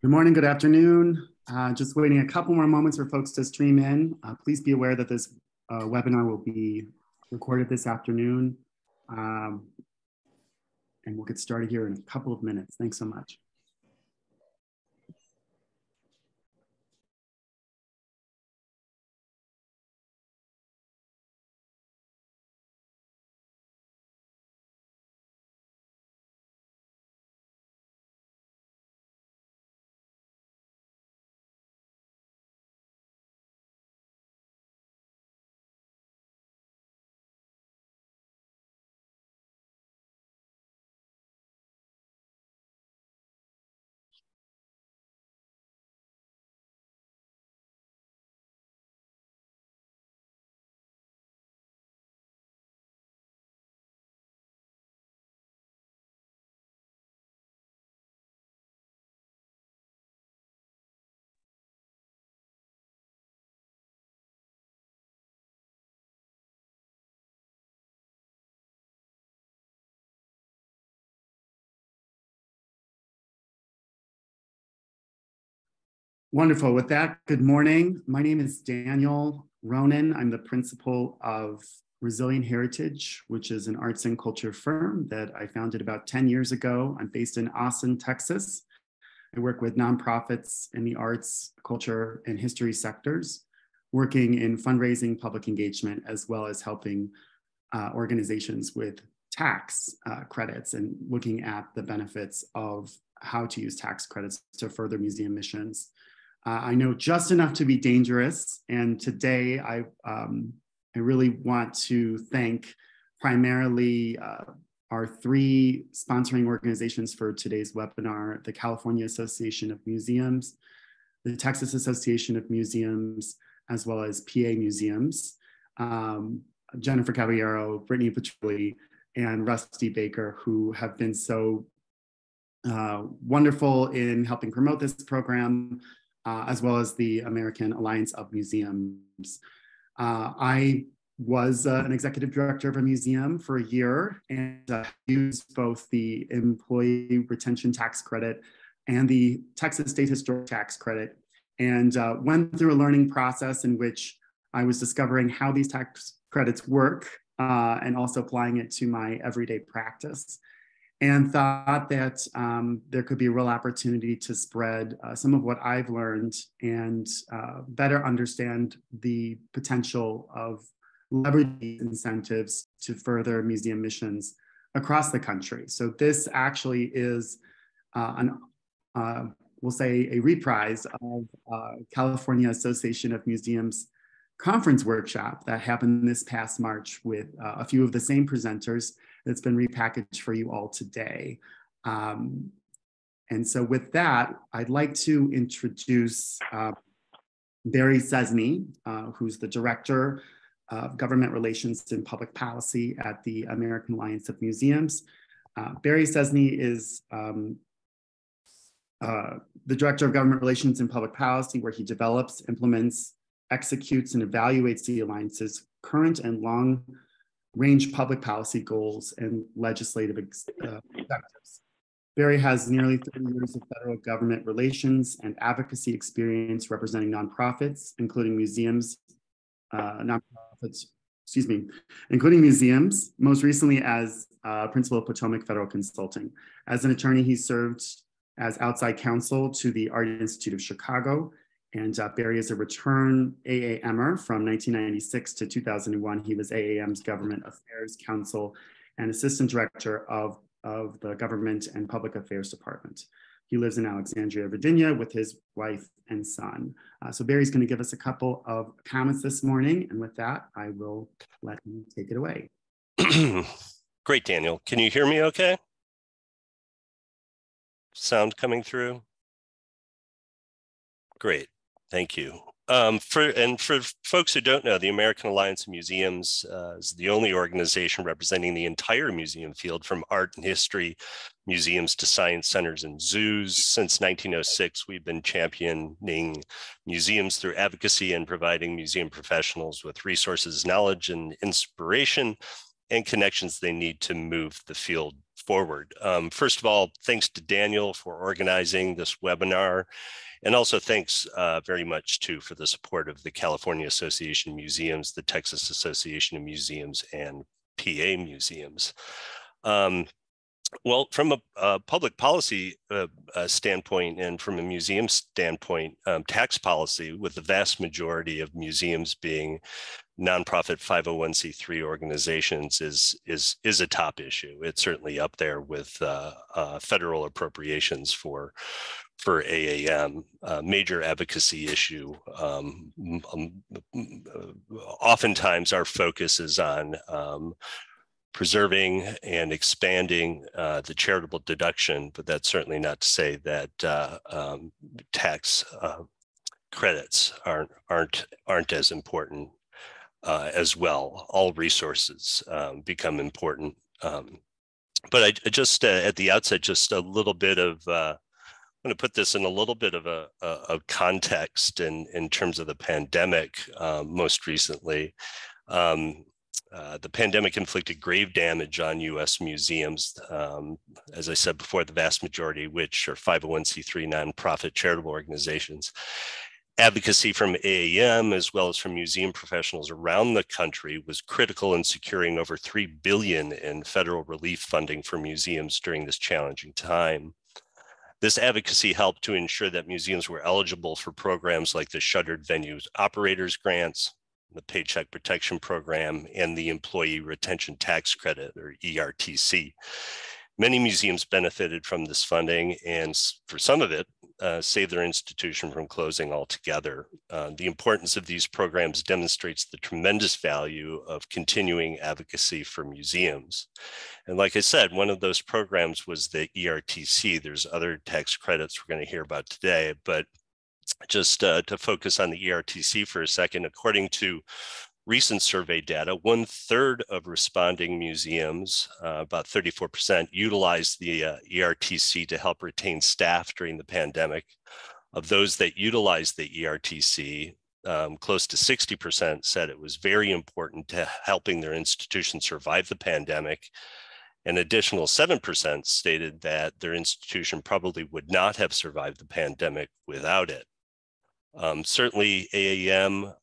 Good morning, good afternoon. Just waiting a couple more moments for folks to stream in. Please be aware that this webinar will be recorded this afternoon. And we'll get started here in a couple of minutes. Thanks so much. Wonderful. With that, good morning. My name is Daniel Ronan. I'm the principal of Resilient Heritage, which is an arts and culture firm that I founded about 10 years ago. I'm based in Austin, Texas. I work with nonprofits in the arts, culture, and history sectors, working in fundraising, public engagement, as well as helping organizations with tax credits and looking at the benefits of how to use tax credits to further museum missions. I know just enough to be dangerous, and today I really want to thank primarily our three sponsoring organizations for today's webinar: the California Association of Museums, the Texas Association of Museums, as well as PA Museums. Jennifer Caballero, Brittany Petrilli, and Rusty Baker, who have been so wonderful in helping promote this program, as well as the American Alliance of Museums. I was an executive director of a museum for a year and used both the employee retention tax credit and the Texas State Historic Tax Credit, and went through a learning process in which I was discovering how these tax credits work and also applying it to my everyday practice, and thought that there could be a real opportunity to spread some of what I've learned and better understand the potential of leveraging incentives to further museum missions across the country. So this actually is we'll say a reprise of California Association of Museums conference workshop that happened this past March with a few of the same presenters that's been repackaged for you all today. And so with that, I'd like to introduce Barry Cesny, who's the Director of Government Relations and Public Policy at the American Alliance of Museums. Barry Cesny is the Director of Government Relations and Public Policy, where he develops, implements, executes, and evaluates the Alliance's current and long-range public policy goals and legislative objectives. Barry has nearly 30 years of federal government relations and advocacy experience representing nonprofits, including museums, including museums, most recently as principal of Potomac Federal Consulting. As an attorney, he served as outside counsel to the Art Institute of Chicago, and Barry is a return AAMer from 1996 to 2001. He was AAM's Government Affairs Counsel and Assistant Director of the Government and Public Affairs Department. He lives in Alexandria, Virginia with his wife and son. So Barry's going to give us a couple of comments this morning. And with that, I will let him take it away. Great, Daniel. Can you hear me okay? Sound coming through? Great. Thank you. For folks who don't know, the American Alliance of Museums is the only organization representing the entire museum field, from art and history museums to science centers and zoos. Since 1906, we've been championing museums through advocacy and providing museum professionals with resources, knowledge, and inspiration and connections they need to move the field forward. First of all, thanks to Daniel for organizing this webinar. And also thanks very much too for the support of the California Association of Museums, the Texas Association of Museums, and PA Museums. Well, from a public policy standpoint and from a museum standpoint, tax policy, with the vast majority of museums being nonprofit 501c3 organizations, is a top issue. It's certainly up there with federal appropriations for AAM, major advocacy issue. Oftentimes our focus is on preserving and expanding the charitable deduction, but that's certainly not to say that tax credits aren't as important as well. All resources become important. But I just at the outset, just a little bit of I'm going to put this in a little bit of a context in terms of the pandemic. Most recently, the pandemic inflicted grave damage on U.S. museums. As I said before, the vast majority of which are 501c3 nonprofit charitable organizations. Advocacy from AAM, as well as from museum professionals around the country, was critical in securing over $3 billion in federal relief funding for museums during this challenging time. This advocacy helped to ensure that museums were eligible for programs like the Shuttered Venues Operators Grants, the Paycheck Protection Program, and the Employee Retention Tax Credit, or ERTC. Many museums benefited from this funding, and for some of it, saved their institution from closing altogether. The importance of these programs demonstrates the tremendous value of continuing advocacy for museums. And like I said, one of those programs was the ERTC. There's other tax credits we're going to hear about today, but just to focus on the ERTC for a second, according to recent survey data, 1/3 of responding museums, about 34%, utilized the ERTC to help retain staff during the pandemic. Of those that utilized the ERTC, close to 60% said it was very important to helping their institution survive the pandemic. An additional 7% stated that their institution probably would not have survived the pandemic without it. Certainly AAM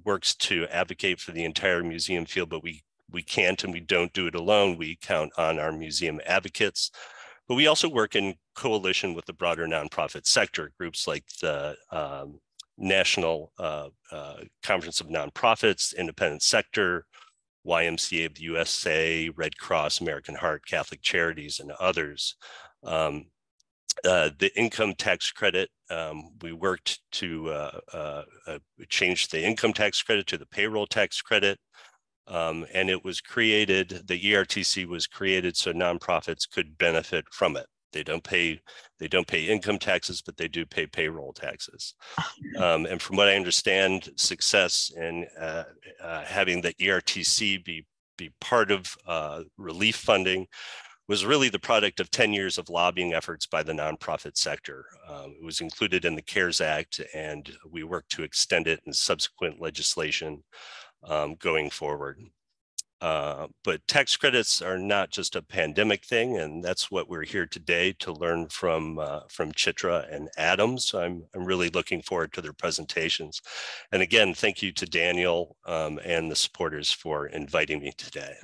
works to advocate for the entire museum field, but we can't and we don't do it alone. We count on our museum advocates, but we also work in coalition with the broader nonprofit sector, groups like the National Conference of Nonprofits, Independent Sector, YMCA of the USA, Red Cross, American Heart, Catholic Charities, and others. The income tax credit, we worked to change the income tax credit to the payroll tax credit. And it was created, the ERTC was created so nonprofits could benefit from it. They don't pay income taxes, but they do pay payroll taxes. And from what I understand, success in having the ERTC be part of relief funding was really the product of 10 years of lobbying efforts by the nonprofit sector. It was included in the CARES Act, and we worked to extend it in subsequent legislation going forward. But tax credits are not just a pandemic thing, and that's what we're here today to learn from Chitra and Adam. So I'm really looking forward to their presentations. And again, thank you to Daniel and the supporters for inviting me today.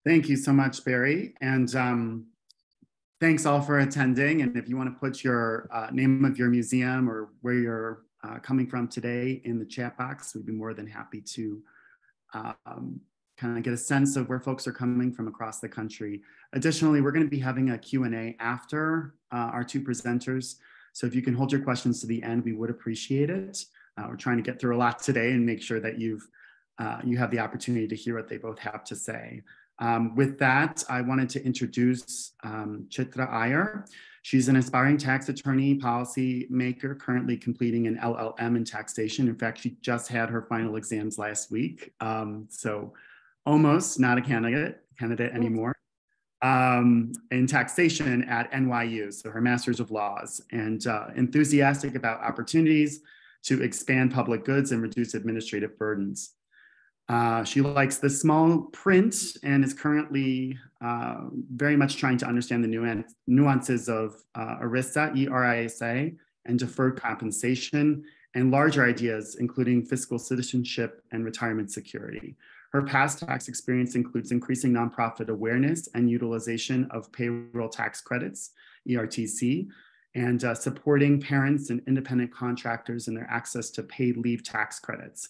Thank you so much, Barry. And thanks all for attending. And if you want to put your name of your museum or where you're coming from today in the chat box, we'd be more than happy to kind of get a sense of where folks are coming from across the country. Additionally, we're going to be having a Q&A after our two presenters. So if you can hold your questions to the end, we would appreciate it. We're trying to get through a lot today and make sure that you have the opportunity to hear what they both have to say. With that, I wanted to introduce Chitra Iyer. She's an aspiring tax attorney, policy maker, currently completing an LLM in taxation. In fact, she just had her final exams last week. So almost not a candidate anymore, in taxation at NYU. So her master's of laws, and enthusiastic about opportunities to expand public goods and reduce administrative burdens. She likes the small print and is currently very much trying to understand the nuances of ERISA, E-R-I-S-A, and deferred compensation, and larger ideas, including fiscal citizenship and retirement security. Her past tax experience includes increasing nonprofit awareness and utilization of payroll tax credits, ERTC, and supporting parents and independent contractors in their access to paid leave tax credits.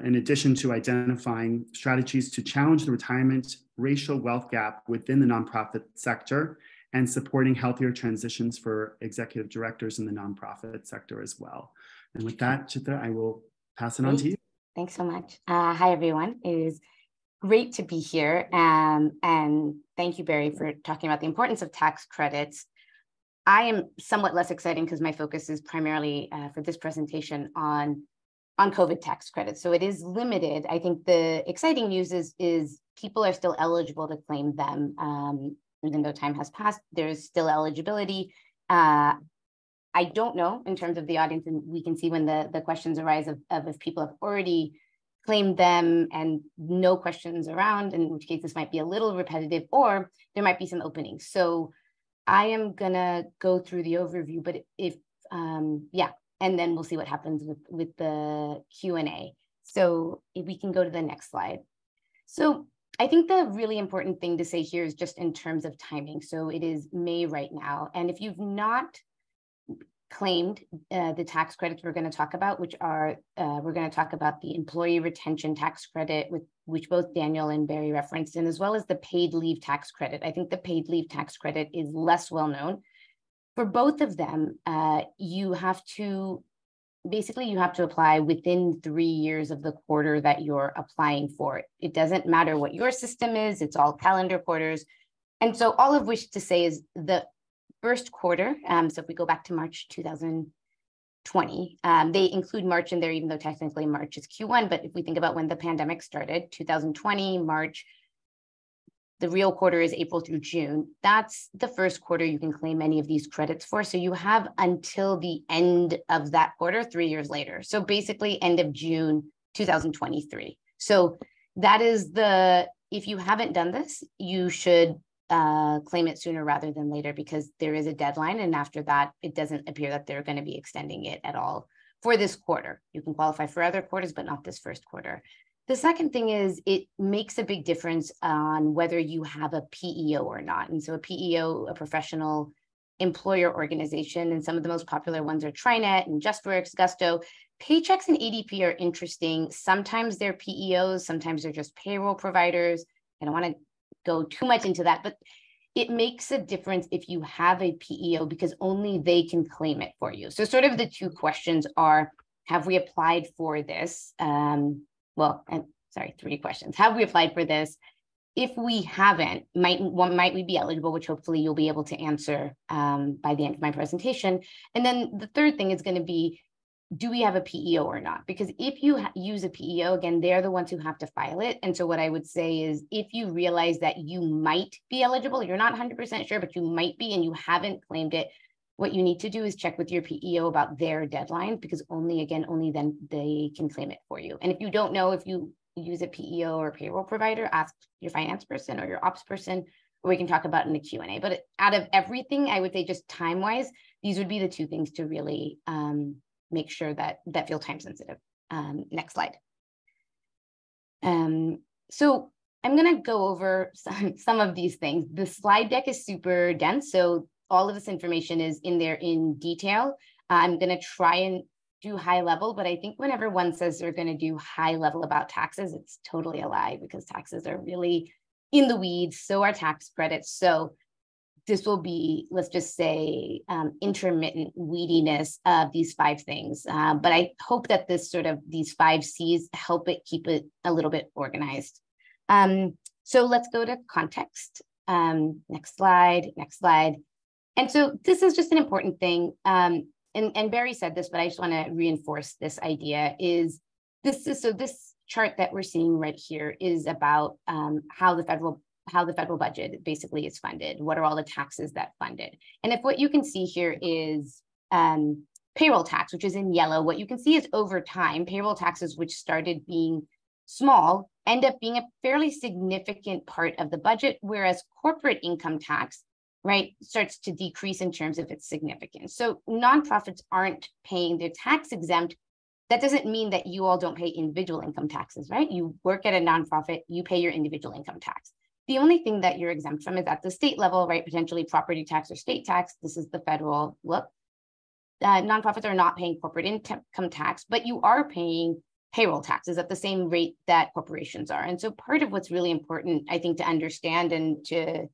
In addition to identifying strategies to challenge the retirement racial wealth gap within the nonprofit sector and supporting healthier transitions for executive directors in the nonprofit sector as well. And with that, Chitra, I will pass it on to you. Thanks so much. Hi, everyone. It is great to be here. And thank you, Barry, for talking about the importance of tax credits. I am somewhat less exciting because my focus is primarily for this presentation on COVID tax credits. So it is limited. I think the exciting news is people are still eligible to claim them. Even though time has passed, there's still eligibility. I don't know in terms of the audience, and we can see when the questions arise of if people have already claimed them and no questions around, in which case this might be a little repetitive, or there might be some openings. So I am gonna go through the overview, but and then we'll see what happens with the Q&A. So if we can go to the next slide. So I think the really important thing to say here is just in terms of timing. So it is May right now. And if you've not claimed the tax credits we're going to talk about, which are, we're going to talk about the employee retention tax credit, which both Daniel and Barry referenced, and as well as the paid leave tax credit. I think the paid leave tax credit is less well known. For both of them, you have to apply within 3 years of the quarter that you're applying for. It doesn't matter what your system is, it's all calendar quarters. And so all of which to say is the first quarter, so if we go back to March 2020, they include March in there, even though technically March is Q1, but if we think about when the pandemic started, 2020, March, the real quarter is April through June. That's the first quarter you can claim any of these credits for. So you have until the end of that quarter, 3 years later. So basically end of June 2023. So that is if you haven't done this, you should claim it sooner rather than later, because there is a deadline. And after that, it doesn't appear that they're going to be extending it at all for this quarter. You can qualify for other quarters, but not this first quarter. The second thing is it makes a big difference on whether you have a PEO or not. And so a PEO, a professional employer organization, and some of the most popular ones are TriNet and JustWorks, Gusto. Paychex and ADP are interesting. Sometimes they're PEOs, sometimes they're just payroll providers. I don't want to go too much into that, but it makes a difference if you have a PEO because only they can claim it for you. So sort of the two questions are, have we applied for this? Three questions. Have we applied for this? If we haven't, might we be eligible, which hopefully you'll be able to answer by the end of my presentation. And then the third thing is going to be, do we have a PEO or not? Because if you use a PEO, again, they're the ones who have to file it. And so what I would say is if you realize that you might be eligible, you're not 100% sure, but you might be, and you haven't claimed it, what you need to do is check with your PEO about their deadline, because only then they can claim it for you. And if you don't know if you use a PEO or payroll provider, ask your finance person or your ops person, or we can talk about in the Q&A. But out of everything, I would say just time-wise, these would be the two things to really make sure that feel time sensitive. Next slide. So I'm going to go over some of these things. The slide deck is super dense, so all of this information is in there in detail. I'm going to try and do high level, but I think whenever one says they're going to do high level about taxes, it's totally a lie, because taxes are really in the weeds. So are tax credits. So this will be, let's just say, intermittent weediness of these 5 things. But I hope that these 5 C's help it keep it a little bit organized. So let's go to context. Next slide. And so this is just an important thing. And Barry said this, but I just want to reinforce this idea is this chart that we're seeing right here is about how the federal budget basically is funded. What are all the taxes that funded? And if what you can see here is payroll tax, which is in yellow. What you can see is over time, payroll taxes, which started being small, end up being a fairly significant part of the budget, whereas corporate income tax, right, starts to decrease in terms of its significance. So nonprofits aren't paying, they're tax exempt. That doesn't mean that you all don't pay individual income taxes, right? You work at a nonprofit, you pay your individual income tax. The only thing that you're exempt from is at the state level, right? Potentially property tax or state tax. This is the federal look. Nonprofits are not paying corporate income tax, but you are paying payroll taxes at the same rate that corporations are. And so part of what's really important, I think, to understand and to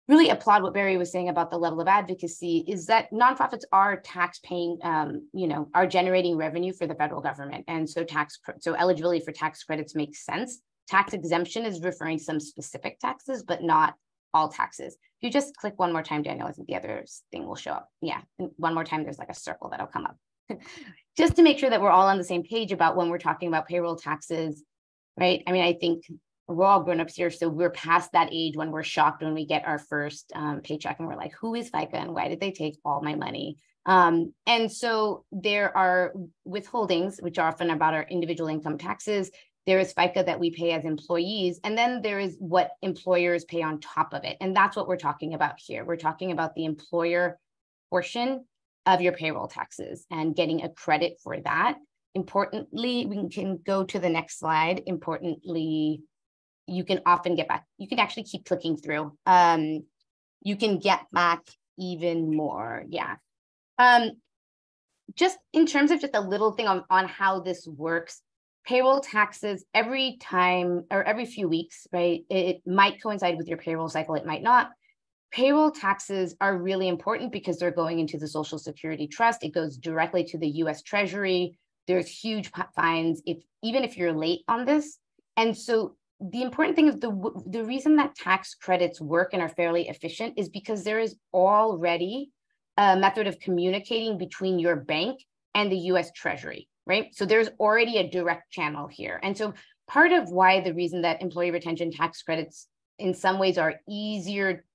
really applaud what Barry was saying about the level of advocacy is that nonprofits are tax paying, are generating revenue for the federal government. And so eligibility for tax credits makes sense. Tax exemption is referring to some specific taxes, but not all taxes. If you just click one more time, Daniel, I think the other thing will show up. Yeah, and one more time, there's like a circle that'll come up. Just to make sure that we're all on the same page about when we're talking about payroll taxes, right? I mean, I think we're all grown-ups here, so we're past that age when we're shocked when we get our first paycheck and we're like, who is FICA and why did they take all my money? And so there are withholdings, which are often about our individual income taxes. There is FICA that we pay as employees, and then there is what employers pay on top of it. And that's what we're talking about here. We're talking about the employer portion of your payroll taxes and getting a credit for that. Importantly, we can go to the next slide. Importantly, you can often get back. You can actually keep clicking through. You can get back even more. Yeah. Just in terms of just a little thing on how this works, payroll taxes every time or every few weeks, right? It might coincide with your payroll cycle, it might not. Payroll taxes are really important because they're going into the Social Security Trust. It goes directly to the US Treasury. There's huge fines even if you're late on this. And so the important thing is the reason that tax credits work and are fairly efficient is because there is already a method of communicating between your bank and the US Treasury, right? So there's already a direct channel here. And so part of why the reason that employee retention tax credits in some ways are easier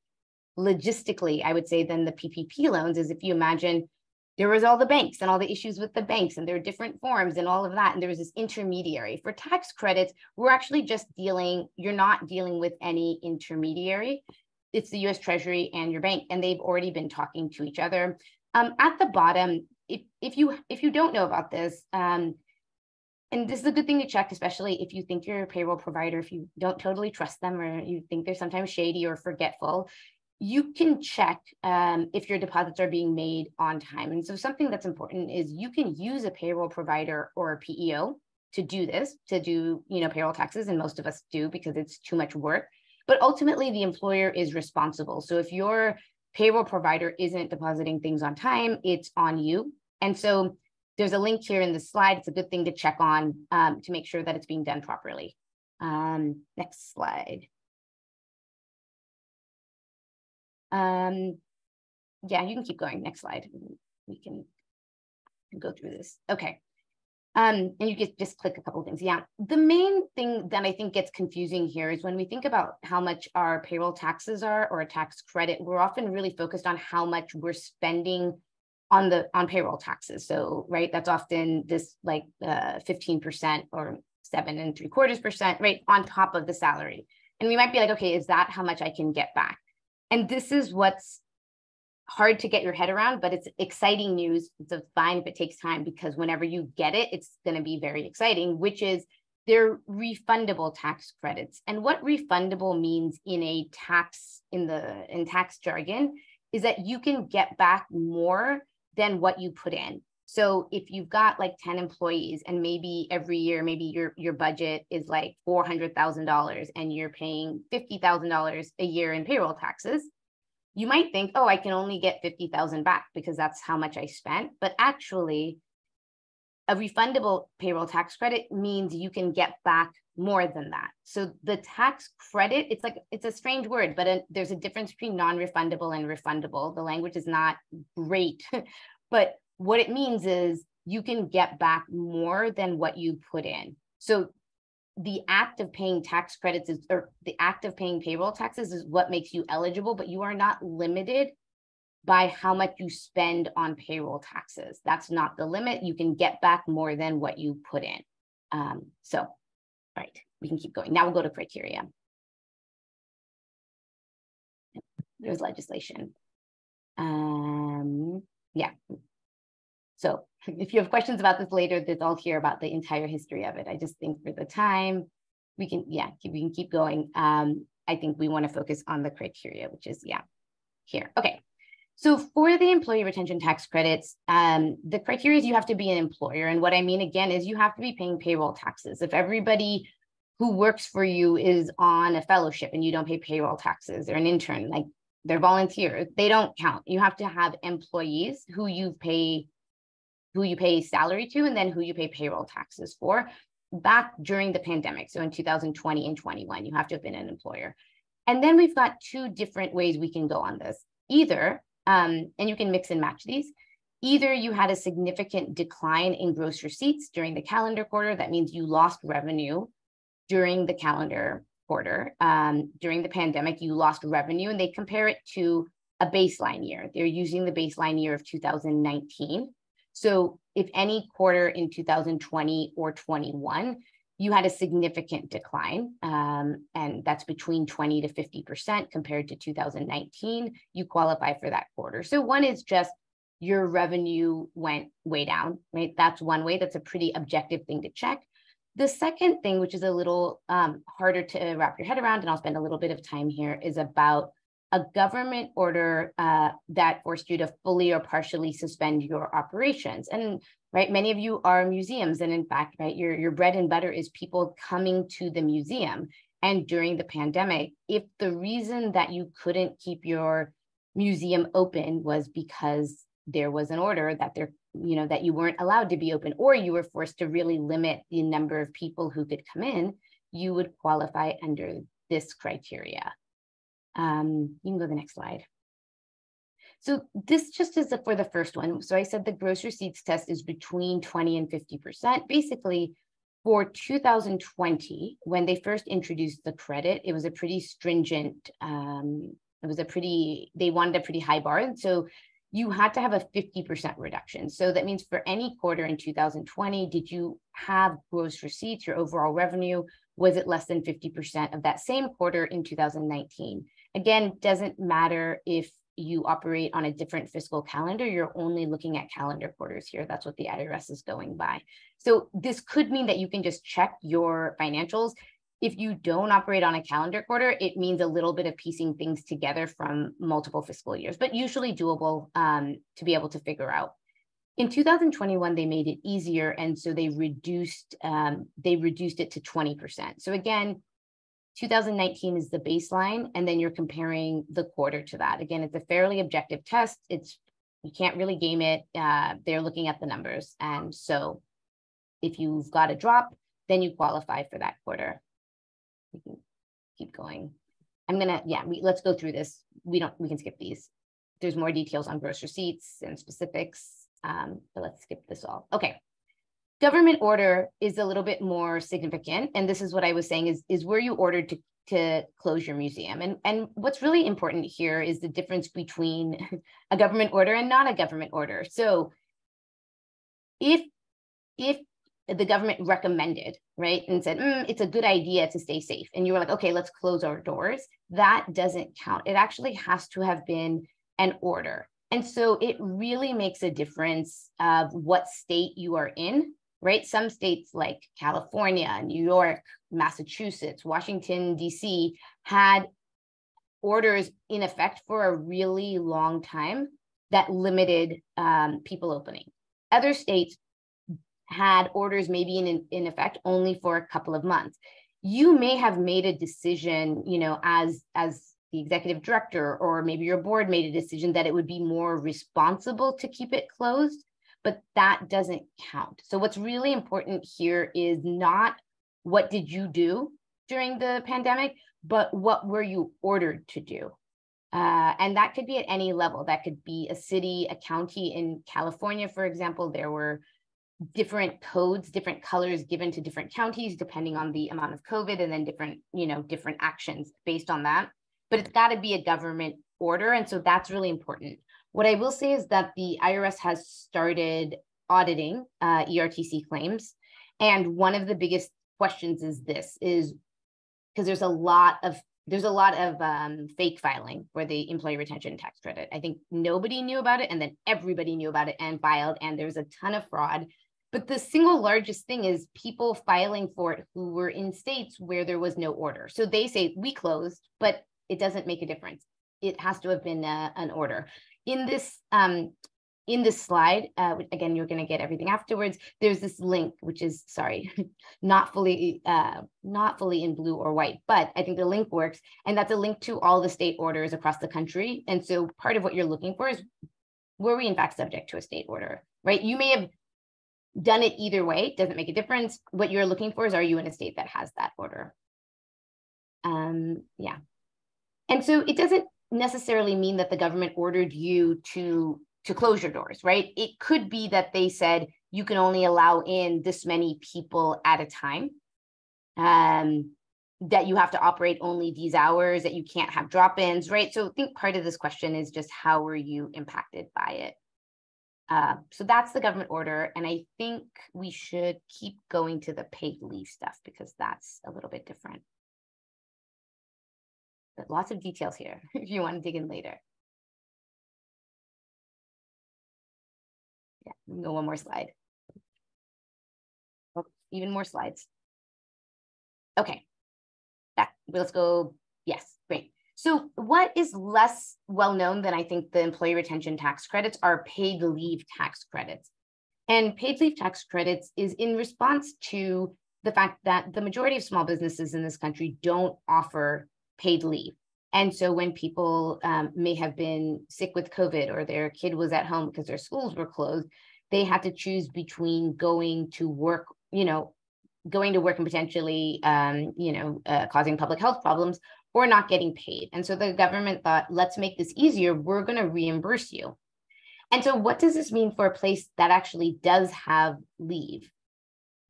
logistically, I would say, than the PPP loans is if you imagine there was all the banks and all the issues with the banks and there are different forms and all of that. And there was this intermediary. For tax credits, we're actually just you're not dealing with any intermediary. It's the US Treasury and your bank, and they've already been talking to each other. At the bottom, if you don't know about this, and this is a good thing to check, especially if you think you're a payroll provider, if you don't totally trust them or you think they're sometimes shady or forgetful, you can check if your deposits are being made on time. And so something that's important is you can use a payroll provider or a PEO to do this, to do payroll taxes, and most of us do because it's too much work. But ultimately, the employer is responsible. So if your payroll provider isn't depositing things on time, it's on you. And so there's a link here in the slide. It's a good thing to check on to make sure that it's being done properly. Next slide. Yeah, you can keep going. Next slide. We can go through this. Okay. And you just click a couple of things. Yeah. The main thing that I think gets confusing here is when we think about how much our payroll taxes are or a tax credit, we're often really focused on how much we're spending on payroll taxes. So, right, that's often this like 15% or 7.75%, right, on top of the salary. And we might be like, okay, is that how much I can get back? And this is what's hard to get your head around, but it's exciting news. It's fine if it takes time, because whenever you get it, it's going to be very exciting, which is they're refundable tax credits. And what refundable means in tax jargon is that you can get back more than what you put in. So if you've got like 10 employees and maybe every year, maybe your budget is like $400,000 and you're paying $50,000 a year in payroll taxes, you might think, oh, I can only get 50,000 back because that's how much I spent. But actually, a refundable payroll tax credit means you can get back more than that. So the tax credit, it's a strange word, but there's a difference between non-refundable and refundable. The language is not great, but what it means is you can get back more than what you put in. So the act of paying tax credits or the act of paying payroll taxes is what makes you eligible, but you are not limited by how much you spend on payroll taxes. That's not the limit. You can get back more than what you put in. So, all right, we can keep going. Now we'll go to criteria. There's legislation. Yeah. So if you have questions about this later, I'll hear about the entire history of it. I just think for the time, we can keep going. I think we want to focus on the criteria, which is, here. Okay. So for the employee retention tax credits, the criteria is you have to be an employer. And what I mean, again, is you have to be paying payroll taxes. If everybody who works for you is on a fellowship and you don't pay payroll taxes, or an intern, like they're volunteers, they don't count. You have to have employees who you pay salary to, and then who you pay payroll taxes for back during the pandemic. So in 2020 and 21, you have to have been an employer. And then we've got two different ways we can go on this. Either, and you can mix and match these, either you had a significant decline in gross receipts during the calendar quarter. That means you lost revenue during the calendar quarter. During the pandemic, you lost revenue, and they compare it to a baseline year. They're using the baseline year of 2019. So if any quarter in 2020 or 21, you had a significant decline, and that's between 20 to 50% compared to 2019, you qualify for that quarter. So one is just your revenue went way down, right? That's one way. That's a pretty objective thing to check. The second thing, which is a little harder to wrap your head around, and I'll spend a little bit of time here, is about a government order that forced you to fully or partially suspend your operations. And right, many of you are museums, and in fact, right, your bread and butter is people coming to the museum. And during the pandemic, if the reason that you couldn't keep your museum open was because there was an order that that you weren't allowed to be open, or you were forced to really limit the number of people who could come in, you would qualify under this criteria. You can go to the next slide. So this just is for the first one. So I said the gross receipts test is between 20 and 50%. Basically, for 2020, when they first introduced the credit, it was a pretty stringent, they wanted a pretty high bar. And so you had to have a 50% reduction. So that means for any quarter in 2020, did you have gross receipts, your overall revenue, was it less than 50% of that same quarter in 2019? Again, doesn't matter if you operate on a different fiscal calendar, you're only looking at calendar quarters here. That's what the IRS is going by. So this could mean that you can just check your financials. If you don't operate on a calendar quarter, it means a little bit of piecing things together from multiple fiscal years, but usually doable to be able to figure out. In 2021, they made it easier, and so they reduced it to 20%. So again, 2019 is the baseline, and then you're comparing the quarter to that. Again, it's a fairly objective test. You can't really game it. They're looking at the numbers, and so if you've got a drop, then you qualify for that quarter. We can keep going. Let's go through this. We can skip these. There's more details on gross receipts and specifics, but let's skip this all. Okay. Government order is a little bit more significant. And this is what I was saying is where you ordered to close your museum. And what's really important here is the difference between a government order and not a government order. So if the government recommended, right, and said, it's a good idea to stay safe, and you were like, okay, let's close our doors, that doesn't count. It actually has to have been an order. And so it really makes a difference of what state you are in, right? Some states like California, New York, Massachusetts, Washington, DC had orders in effect for a really long time that limited people opening. Other states had orders maybe in effect only for a couple of months. You may have made a decision, as the executive director, or maybe your board made a decision that it would be more responsible to keep it closed, but that doesn't count. So what's really important here is not what did you do during the pandemic, but what were you ordered to do? And that could be at any level. That could be a city, a county. In California, for example, there were different codes, different colors given to different counties, depending on the amount of COVID, and then different actions based on that. But it's got to be a government order. And so that's really important. What I will say is that the IRS has started auditing ERTC claims. And one of the biggest questions is because there's a lot of fake filing for the employee retention tax credit. I think nobody knew about it, and then everybody knew about it and filed, and there's a ton of fraud. But the single largest thing is people filing for it who were in states where there was no order. So they say we closed, but it doesn't make a difference. It has to have been an order. In this slide, again, you're going to get everything afterwards. There's this link, which is, sorry, not fully in blue or white, but I think the link works. And that's a link to all the state orders across the country. And so part of what you're looking for is, were we in fact subject to a state order, right? You may have done it either way, doesn't make a difference. What you're looking for is, are you in a state that has that order? Yeah. And so it doesn't necessarily mean that the government ordered you to close your doors, right? It could be that they said you can only allow in this many people at a time, that you have to operate only these hours, that you can't have drop-ins, right? So I think part of this question is just how were you impacted by it? So that's the government order. And I think we should keep going to the paid leave stuff because that's a little bit different. But lots of details here if you want to dig in later. Yeah, go one more slide. Oh, even more slides. Okay, let's go. Yes, great. So what is less well known than I think the employee retention tax credits are paid leave tax credits. And paid leave tax credits is in response to the fact that the majority of small businesses in this country don't offer paid leave. And so when people may have been sick with COVID or their kid was at home because their schools were closed, they had to choose between going to work, and potentially, causing public health problems or not getting paid. And so the government thought, let's make this easier. We're going to reimburse you. And so what does this mean for a place that actually does have leave?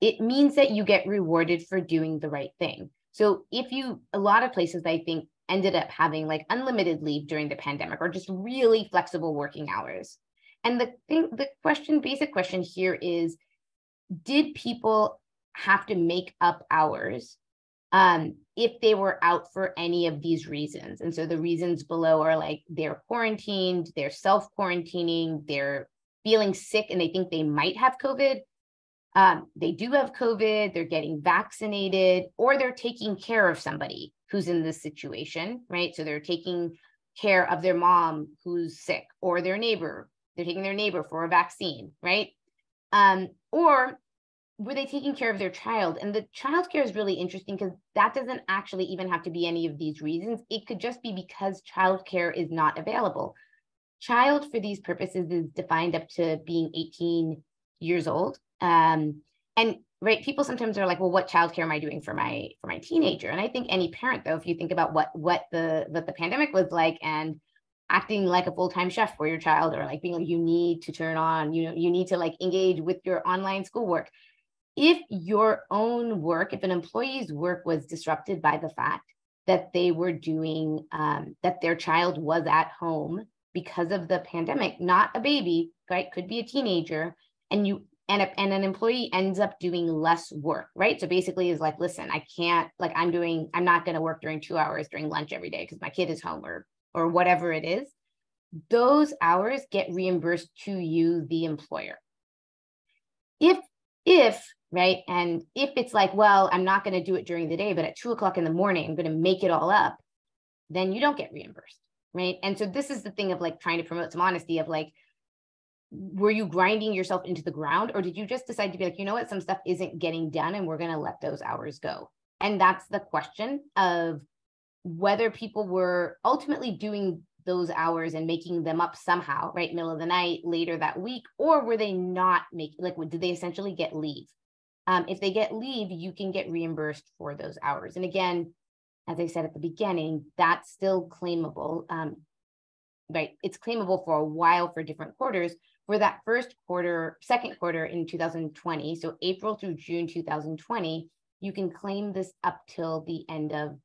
It means that you get rewarded for doing the right thing. So a lot of places, I think, ended up having like unlimited leave during the pandemic or just really flexible working hours. And the basic question here is, did people have to make up hours if they were out for any of these reasons? And so the reasons below are like they're quarantined, they're self-quarantining, they're feeling sick and they think they might have COVID. They do have COVID, they're getting vaccinated, or they're taking care of somebody who's in this situation, right? So they're taking care of their mom who's sick, or their neighbor. They're taking their neighbor for a vaccine, right? Or were they taking care of their child? And the child care is really interesting because that doesn't actually even have to be any of these reasons. It could just be because child care is not available. Child for these purposes is defined up to being 18 years old. And right, people sometimes are like, well, what childcare am I doing for my teenager? And I think any parent, though, if you think about what the pandemic was like and acting like a full-time chef for your child, or like being like, you need to turn on, you need to like engage with your online schoolwork. If your own work, if an employee's work was disrupted by the fact that they were doing, that their child was at home because of the pandemic, not a baby, right? Could be a teenager, and an employee ends up doing less work, right? So basically is like, listen, I can't, like I'm not going to work during 2 hours during lunch every day because my kid is home or whatever it is. Those hours get reimbursed to you, the employer. If right, and if it's like, well, I'm not going to do it during the day, but at 2 o'clock in the morning, I'm going to make it all up, then you don't get reimbursed, right? And so this is the thing of like trying to promote some honesty of like, were you grinding yourself into the ground, or did you just decide to be like, you know what, some stuff isn't getting done and we're going to let those hours go? And that's the question of whether people were ultimately doing those hours and making them up somehow, right, middle of the night, later that week, or were they not making, like, did they essentially get leave? If they get leave, you can get reimbursed for those hours. And again, as I said at the beginning, that's still claimable, right? It's claimable for a while for different quarters. For that second quarter in 2020, so April through June 2020, you can claim this up till the end of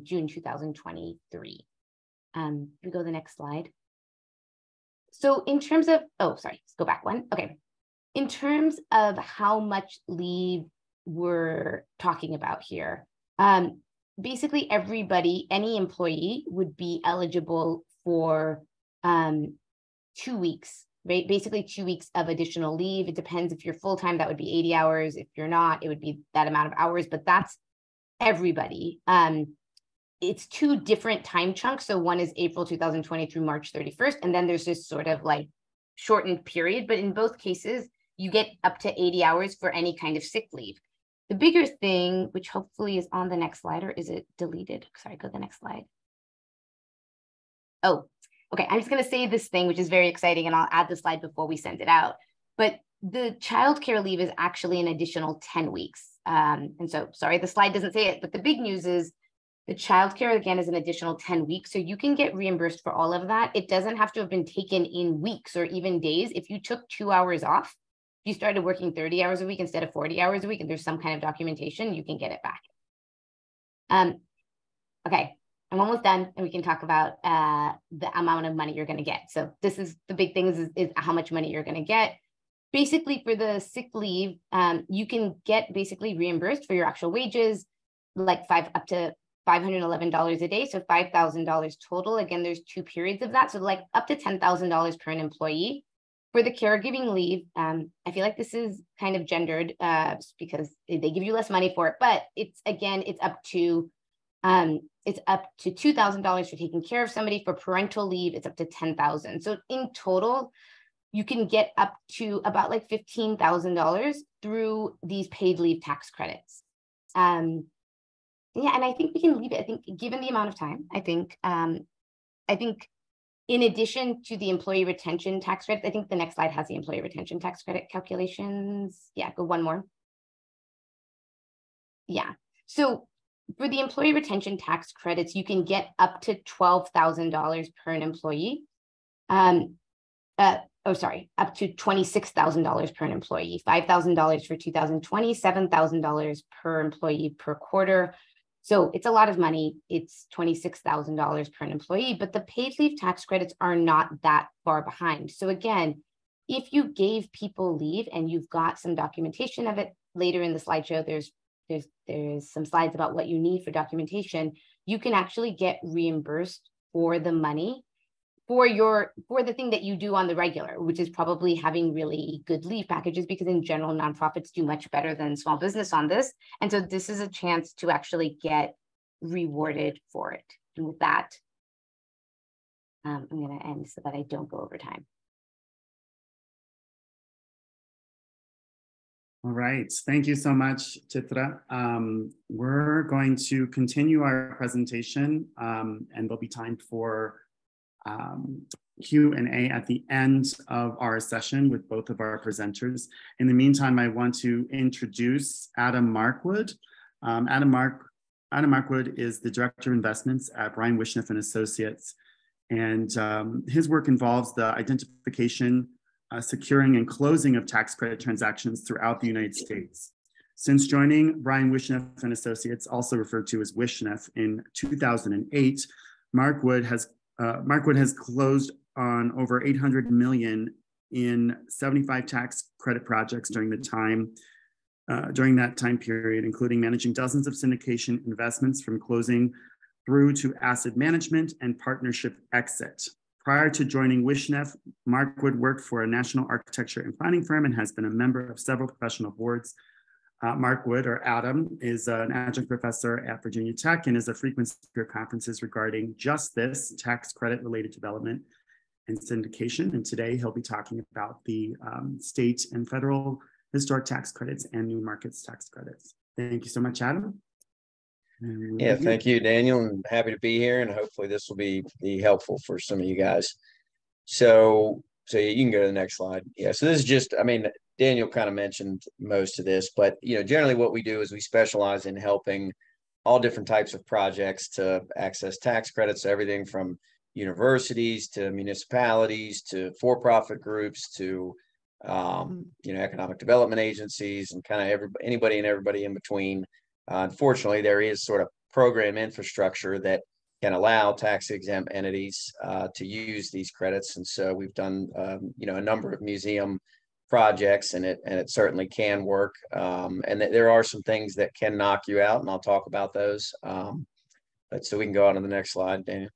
June 2023. We go to the next slide. So in terms of, oh, sorry, let's go back one. Okay. In terms of how much leave we're talking about here, basically everybody, any employee would be eligible for 2 weeks, right? Basically 2 weeks of additional leave. It depends if you're full-time, that would be 80 hours. If you're not, it would be that amount of hours, but that's everybody. It's 2 different time chunks. So one is April 2020 through March 31st. And then there's this sort of like shortened period, but in both cases, you get up to 80 hours for any kind of sick leave. The bigger thing, which hopefully is on the next slide, or is it deleted? Sorry, go to the next slide. Oh, okay. I'm just going to say this thing, which is very exciting, and I'll add the slide before we send it out. But the childcare leave is actually an additional 10 weeks. And so, sorry, the slide doesn't say it, but the big news is the childcare, again, is an additional 10 weeks. So you can get reimbursed for all of that. It doesn't have to have been taken in weeks or even days. If you took 2 hours off, if you started working 30 hours a week instead of 40 hours a week, and there's some kind of documentation, you can get it back. Okay, I'm almost done, and we can talk about the amount of money you're going to get. So this is the big thing is how much money you're going to get. Basically, for the sick leave, you can get basically reimbursed for your actual wages, like up to $511 a day, so $5,000 total. Again, there's 2 periods of that, so like up to $10,000 per an employee. For the caregiving leave, I feel like this is kind of gendered because they give you less money for it, but it's up to $2,000 for taking care of somebody. For parental leave, it's up to $10,000. So in total, you can get up to about like $15,000 through these paid leave tax credits. Yeah, and I think we can leave it. I think given the amount of time, I think in addition to the employee retention tax credit, I think the next slide has the employee retention tax credit calculations. Yeah, go one more. Yeah, so for the employee retention tax credits, you can get up to $12,000 per an employee. Up to $26,000 per an employee, $5,000 for 2020, $7,000 per employee per quarter. So it's a lot of money. It's $26,000 per an employee, but the paid leave tax credits are not that far behind. So again, if you gave people leave and you've got some documentation of it, later in the slideshow, there's some slides about what you need for documentation, you can actually get reimbursed for the money for the thing that you do on the regular, which is probably having really good leave packages, because in general, nonprofits do much better than small business on this. And so this is a chance to actually get rewarded for it. And with that, I'm going to end so that I don't go over time. All right, thank you so much, Chitra. We're going to continue our presentation, and there'll be time for Q&A at the end of our session with both of our presenters. In the meantime, I want to introduce Adam Markwood. Adam Markwood is the Director of Investments at Brian Wischneff and Associates. And his work involves the identification, securing and closing of tax credit transactions throughout the United States. Since joining Brian Wischneff and Associates, also referred to as Wischneff, in 2008, Markwood has closed on over $800 million in 75 tax credit projects during that time period, including managing dozens of syndication investments from closing through to asset management and partnership exit. Prior to joining Wischneff, Markwood worked for a national architecture and planning firm and has been a member of several professional boards. Markwood, or Adam, is an adjunct professor at Virginia Tech and is a frequent speaker at conferences regarding just this, tax credit related development and syndication. And today he'll be talking about the state and federal historic tax credits and new markets tax credits. Thank you so much, Adam. Yeah, thank you, Daniel. I'm happy to be here, and hopefully this will be helpful for some of you guys. So you can go to the next slide. Yeah, so this is just, I mean, Daniel kind of mentioned most of this, but generally what we do is we specialize in helping all different types of projects to access tax credits, so everything from universities to municipalities to for-profit groups to economic development agencies and kind of anybody and everybody in between. Unfortunately, there is sort of program infrastructure that can allow tax exempt entities to use these credits. And so we've done, a number of museum projects, and it certainly can work. And there are some things that can knock you out, and I'll talk about those. But so we can go on to the next slide, Daniel.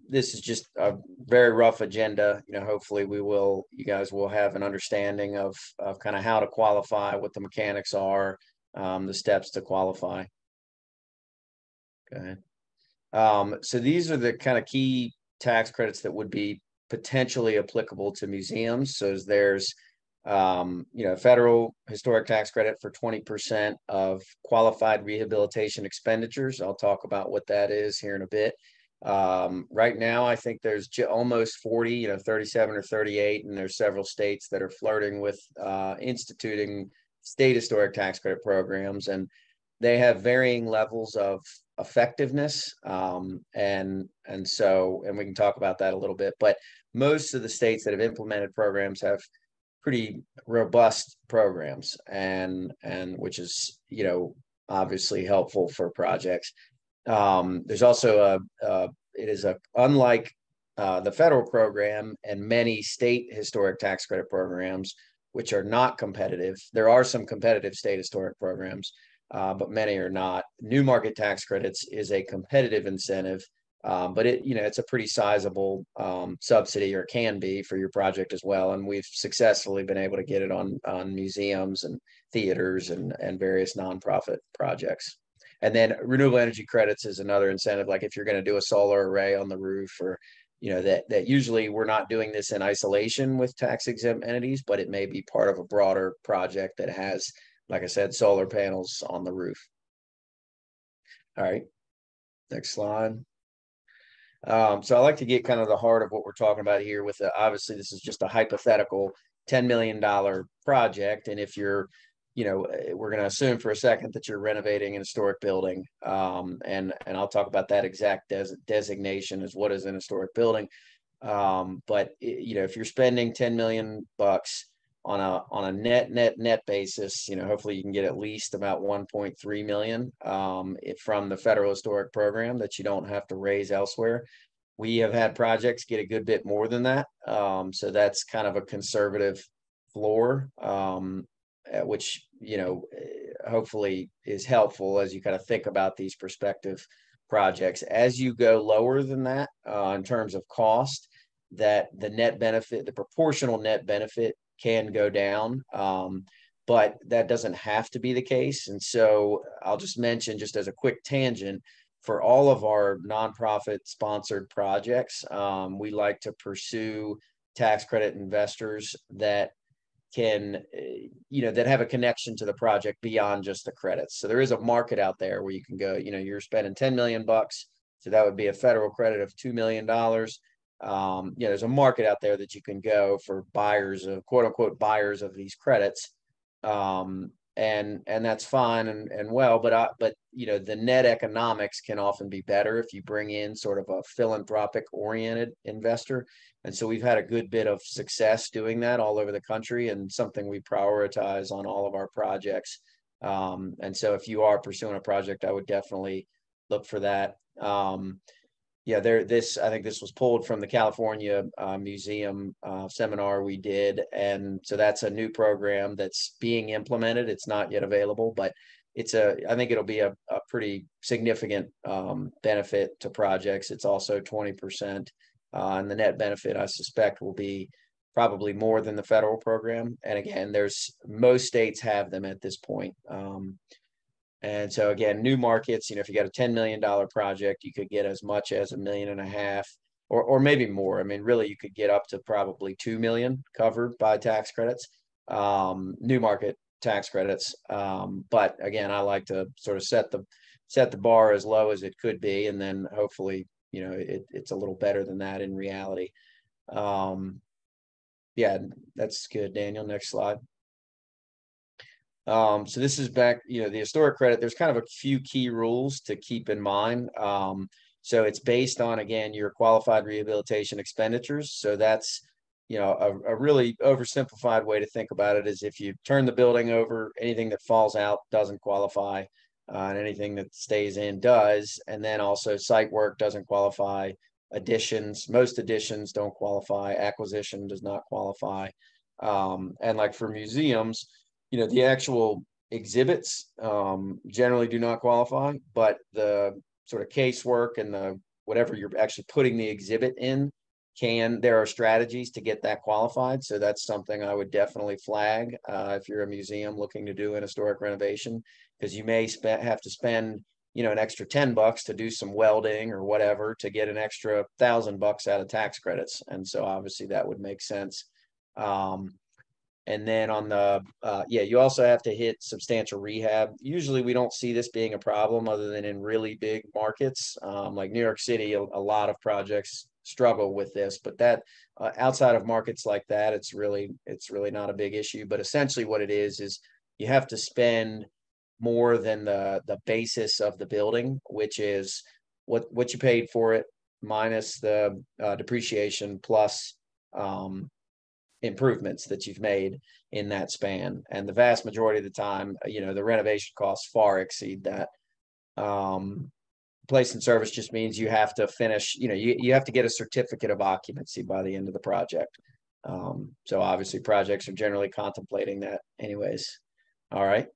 This is just a very rough agenda. Hopefully you guys will have an understanding of kind of how to qualify, what the mechanics are, the steps to qualify. Go ahead. So these are the kind of key tax credits that would be potentially applicable to museums. So there's, federal historic tax credit for 20% of qualified rehabilitation expenditures. I'll talk about what that is here in a bit. Right now, I think there's almost 40, 37 or 38, and there's several states that are flirting with instituting state historic tax credit programs, and they have varying levels of effectiveness. And we can talk about that a little bit, but most of the states that have implemented programs have pretty robust programs, and which is, obviously helpful for projects. There's also unlike the federal program and many state historic tax credit programs, which are not competitive. There are some competitive state historic programs, but many are not. New market tax credits is a competitive incentive, but it's a pretty sizable subsidy, or can be, for your project as well. And we've successfully been able to get it on museums and theaters and various nonprofit projects. And then renewable energy credits is another incentive. Like if you're going to do a solar array on the roof, or that usually we're not doing this in isolation with tax exempt entities, but it may be part of a broader project that has, like I said, solar panels on the roof. All right, next slide. So I like to get kind of the heart of what we're talking about here with obviously this is just a hypothetical $10 million project. And if you're, we're going to assume for a second that you're renovating an historic building. And I'll talk about that exact designation as what is an historic building. But if you're spending $10 million on a net basis, hopefully you can get at least about 1.3 million from the federal historic program that you don't have to raise elsewhere. We have had projects get a good bit more than that. So that's kind of a conservative floor, which, hopefully is helpful as you kind of think about these prospective projects. As you go lower than that, in terms of cost, that the net benefit, the proportional net benefit, can go down, but that doesn't have to be the case. And so I'll just mention, just as a quick tangent, for all of our nonprofit sponsored projects, we like to pursue tax credit investors that can, that have a connection to the project beyond just the credits. So there is a market out there where you can go, you're spending $10 million, so that would be a federal credit of $2 million. There's a market out there that you can go for buyers of, quote unquote, buyers of these credits. And that's fine and well, but the net economics can often be better if you bring in sort of a philanthropic oriented investor. And so we've had a good bit of success doing that all over the country, and something we prioritize on all of our projects. And so if you are pursuing a project, I would definitely look for that. I think this was pulled from the California Museum seminar we did. And so that's a new program that's being implemented. It's not yet available, but I think it'll be a pretty significant benefit to projects. It's also 20%. And the net benefit, I suspect, will be probably more than the federal program. And again, most states have them at this point. And so again, new markets, if you got a $10 million project, you could get as much as $1.5 million or maybe more. I mean, really, you could get up to probably 2 million covered by tax credits, new market tax credits. But again, I like to sort of set the bar as low as it could be, and then hopefully, it's a little better than that in reality. Yeah, that's good, Daniel. Next slide. So this is back, the historic credit, there's kind of a few key rules to keep in mind. So it's based on, again, your qualified rehabilitation expenditures. So that's, a really oversimplified way to think about it is if you turn the building over, anything that falls out doesn't qualify. and anything that stays in does. And then also site work doesn't qualify. Additions, most additions don't qualify. Acquisition does not qualify. And like for museums, you know, the actual exhibits generally do not qualify, but the sort of casework and the whatever you're actually putting the exhibit in there are strategies to get that qualified. So that's something I would definitely flag if you're a museum looking to do an historic renovation, because you may have to spend, you know, an extra $10 to do some welding or whatever to get an extra $1,000 out of tax credits. And so obviously that would make sense. And then on the, you also have to hit substantial rehab. Usually we don't see this being a problem other than in really big markets. Like New York City, a lot of projects struggle with this, but that outside of markets like that, it's really not a big issue. But essentially what it is you have to spend more than the basis of the building, which is what you paid for it minus the depreciation plus improvements that you've made in that span. And the vast majority of the time, you know, the renovation costs far exceed that. Place and service just means you have to finish, you know, you have to get a certificate of occupancy by the end of the project. So obviously projects are generally contemplating that anyways. All right.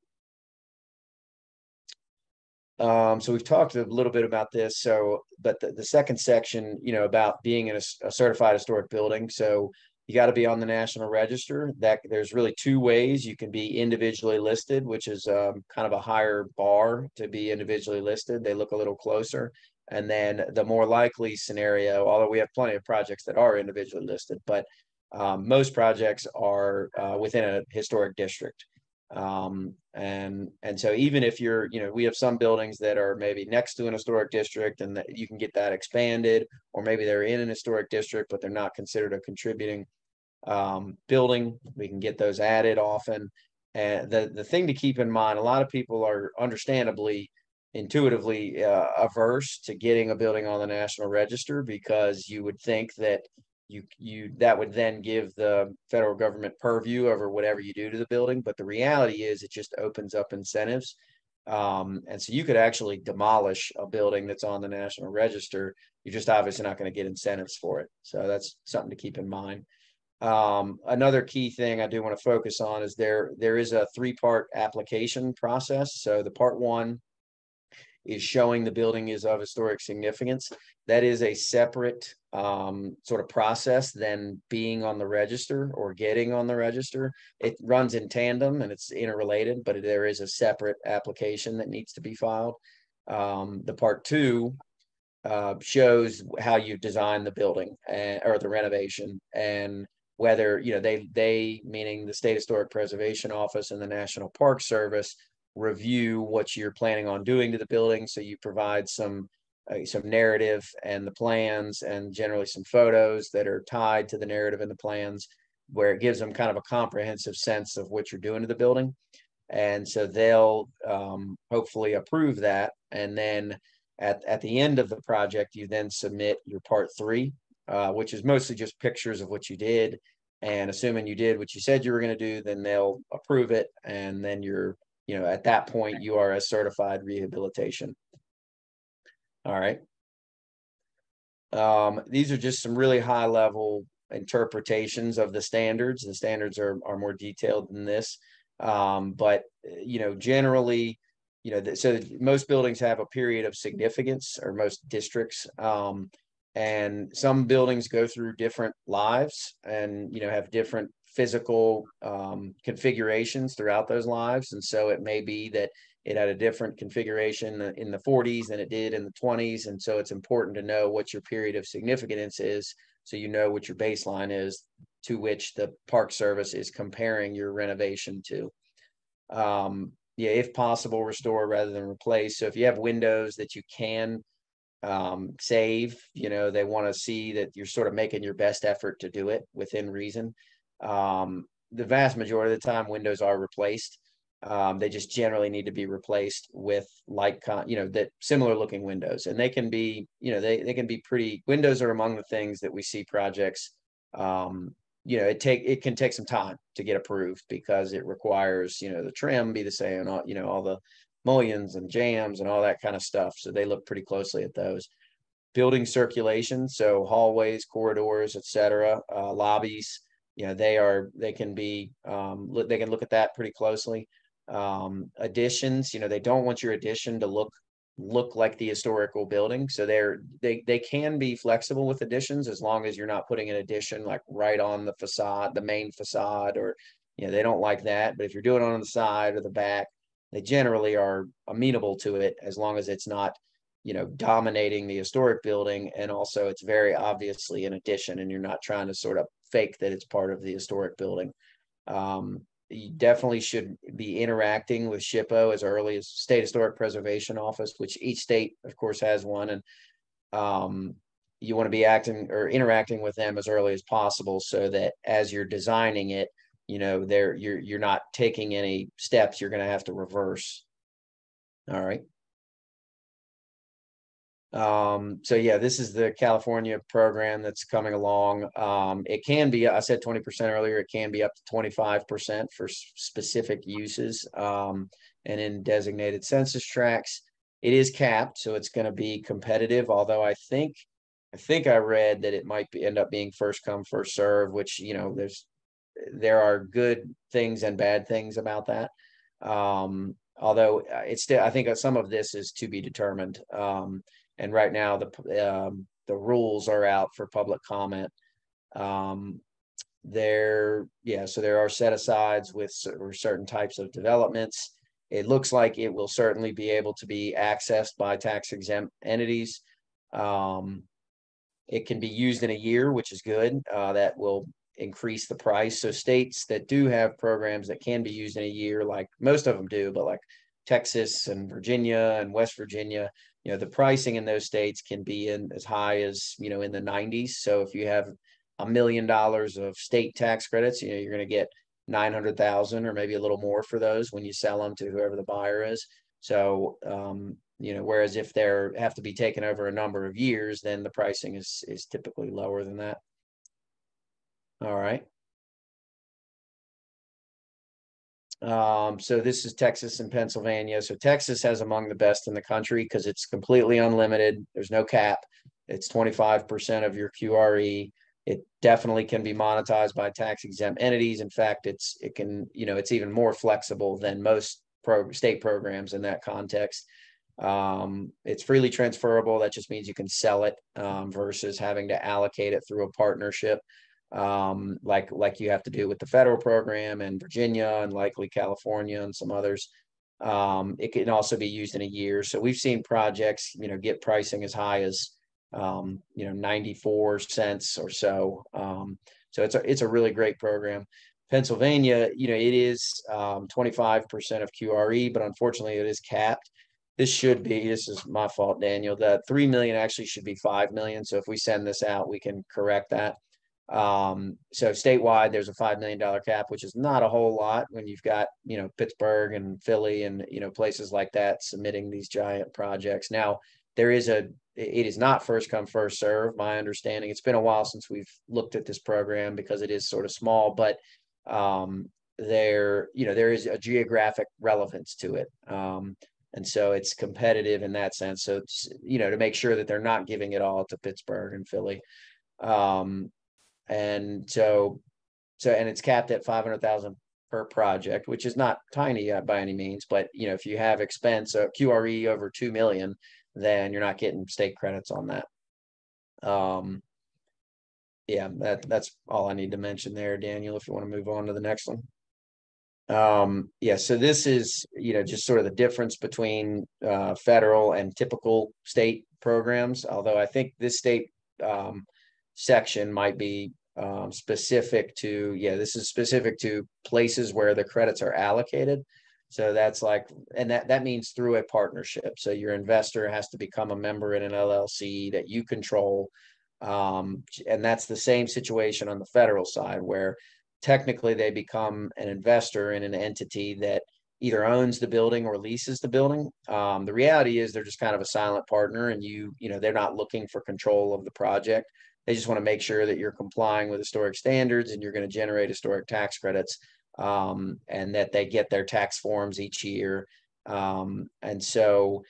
So we've talked a little bit about this. So, but the second section, you know, about being in a certified historic building. So you got to be on the National Register. That there's really two ways you can be individually listed, which is kind of a higher bar to be individually listed. They look a little closer. And then the more likely scenario, although we have plenty of projects that are individually listed, but most projects are within a historic district. And so even if you're, you know, we have some buildings that are maybe next to an historic district and that you can get that expanded, or maybe they're in an historic district, but they're not considered a contributing building. We can get those added often. And the thing to keep in mind, a lot of people are understandably intuitively averse to getting a building on the National Register, because you would think that that would then give the federal government purview over whatever you do to the building. But the reality is it just opens up incentives. And so you could actually demolish a building that's on the National Register. You're just obviously not going to get incentives for it. So that's something to keep in mind. Another key thing I do want to focus on is there is a 3-part application process. So the part 1 is showing the building is of historic significance. That is a separate sort of process than being on the register or getting on the register. It runs in tandem and it's interrelated, but there is a separate application that needs to be filed. The part 2 shows how you design the building or the renovation, and whether, you know, they meaning the State Historic Preservation Office and the National Park Service review what you're planning on doing to the building. So you provide some narrative and the plans, and generally some photos that are tied to the narrative and the plans, where it gives them kind of a comprehensive sense of what you're doing to the building. And so they'll hopefully approve that. And then at the end of the project, you then submit your part 3, which is mostly just pictures of what you did. And assuming you did what you said you were going to do, then they'll approve it. And then you're, you know, at that point, you are a certified rehabilitation. All right. These are just some really high level interpretations of the standards. The standards are more detailed than this. But, you know, generally, you know, so most buildings have a period of significance, or most districts. And some buildings go through different lives and, you know, have different physical configurations throughout those lives. And so it may be that it had a different configuration in the 40s than it did in the 20s. And so it's important to know what your period of significance is, so you know what your baseline is to which the Park Service is comparing your renovation to. Yeah, if possible, restore rather than replace. So if you have windows that you can save, you know, they want to see that you're sort of making your best effort to do it within reason. The vast majority of the time, windows are replaced. They just generally need to be replaced with that similar looking windows, and they can be, you know, they can be pretty. Windows are among the things that we see projects. You know, it can take some time to get approved, because it requires, you know, the trim be the same, and all, you know, all mullions and jams and all that kind of stuff. So they look pretty closely at those. Building circulation, so hallways, corridors, etc., lobbies. They can look at that pretty closely. Additions, they don't want your addition to look like the historical building. So they can be flexible with additions as long as you're not putting an addition like right on the facade, the main facade, or they don't like that. But if you're doing it on the side or the back, they generally are amenable to it as long as it's not dominating the historic building, and also it's very obviously an addition and you're not trying to sort of fake that it's part of the historic building. You definitely should be interacting with SHPO as early as State Historic Preservation Office, which each state, of course, has one. And you want to be interacting with them as early as possible so that as you're designing it, you're not taking any steps you're going to have to reverse. All right. So yeah, this is the California program that's coming along. It can be, I said 20% earlier, it can be up to 25% for specific uses, and in designated census tracts. It is capped, so it's going to be competitive, although I think I read that it might end up being first come, first serve, which, there are good things and bad things about that. Although it's still, I think some of this is to be determined. And right now the rules are out for public comment. So there are set asides with certain types of developments. It looks like it will certainly be able to be accessed by tax exempt entities. It can be used in a year, which is good. That will increase the price. So states that do have programs that can be used in a year, like most of them do, but like Texas and Virginia and West Virginia, the pricing in those states can be as high as, in the 90s. So if you have $1 million of state tax credits, you're going to get 900,000 or maybe a little more for those when you sell them to whoever the buyer is. So, whereas if they have to be taken over a number of years, then the pricing is typically lower than that. All right. So this is Texas and Pennsylvania. So Texas has among the best in the country because it's completely unlimited. There's no cap. It's 25% of your QRE. It definitely can be monetized by tax exempt entities. In fact, it's even more flexible than most state programs in that context. It's freely transferable. That just means you can sell it versus having to allocate it through a partnership. Like you have to do with the federal program and Virginia and likely California and some others. It can also be used in a year. So we've seen projects, get pricing as high as, 94 cents or so. So it's a really great program. Pennsylvania, it is 25% of QRE, but unfortunately it is capped. This is my fault, Daniel. The 3 million actually should be 5 million. So if we send this out, we can correct that. So statewide, there's a $5 million cap, which is not a whole lot when you've got, Pittsburgh and Philly and, places like that submitting these giant projects. Now, it is not first come, first serve, my understanding. It's been a while since we've looked at this program because it is sort of small, but there is a geographic relevance to it. And so it's competitive in that sense. So it's, to make sure that they're not giving it all to Pittsburgh and Philly. And it's capped at 500,000 per project, which is not tiny by any means, but if you have expense QRE over 2 million, then you're not getting state credits on that. That's all I need to mention there, Daniel, if you want to move on to the next one. So this is, just sort of the difference between federal and typical state programs, although I think this state section might be specific to, this is specific to places where the credits are allocated. So that's and that means through a partnership. So your investor has to become a member in an LLC that you control. And that's the same situation on the federal side, where technically they become an investor in an entity that either owns the building or leases the building. The reality is they're just kind of a silent partner, and they're not looking for control of the project. They just want to make sure that you're complying with historic standards and you're going to generate historic tax credits, and that they get their tax forms each year. And so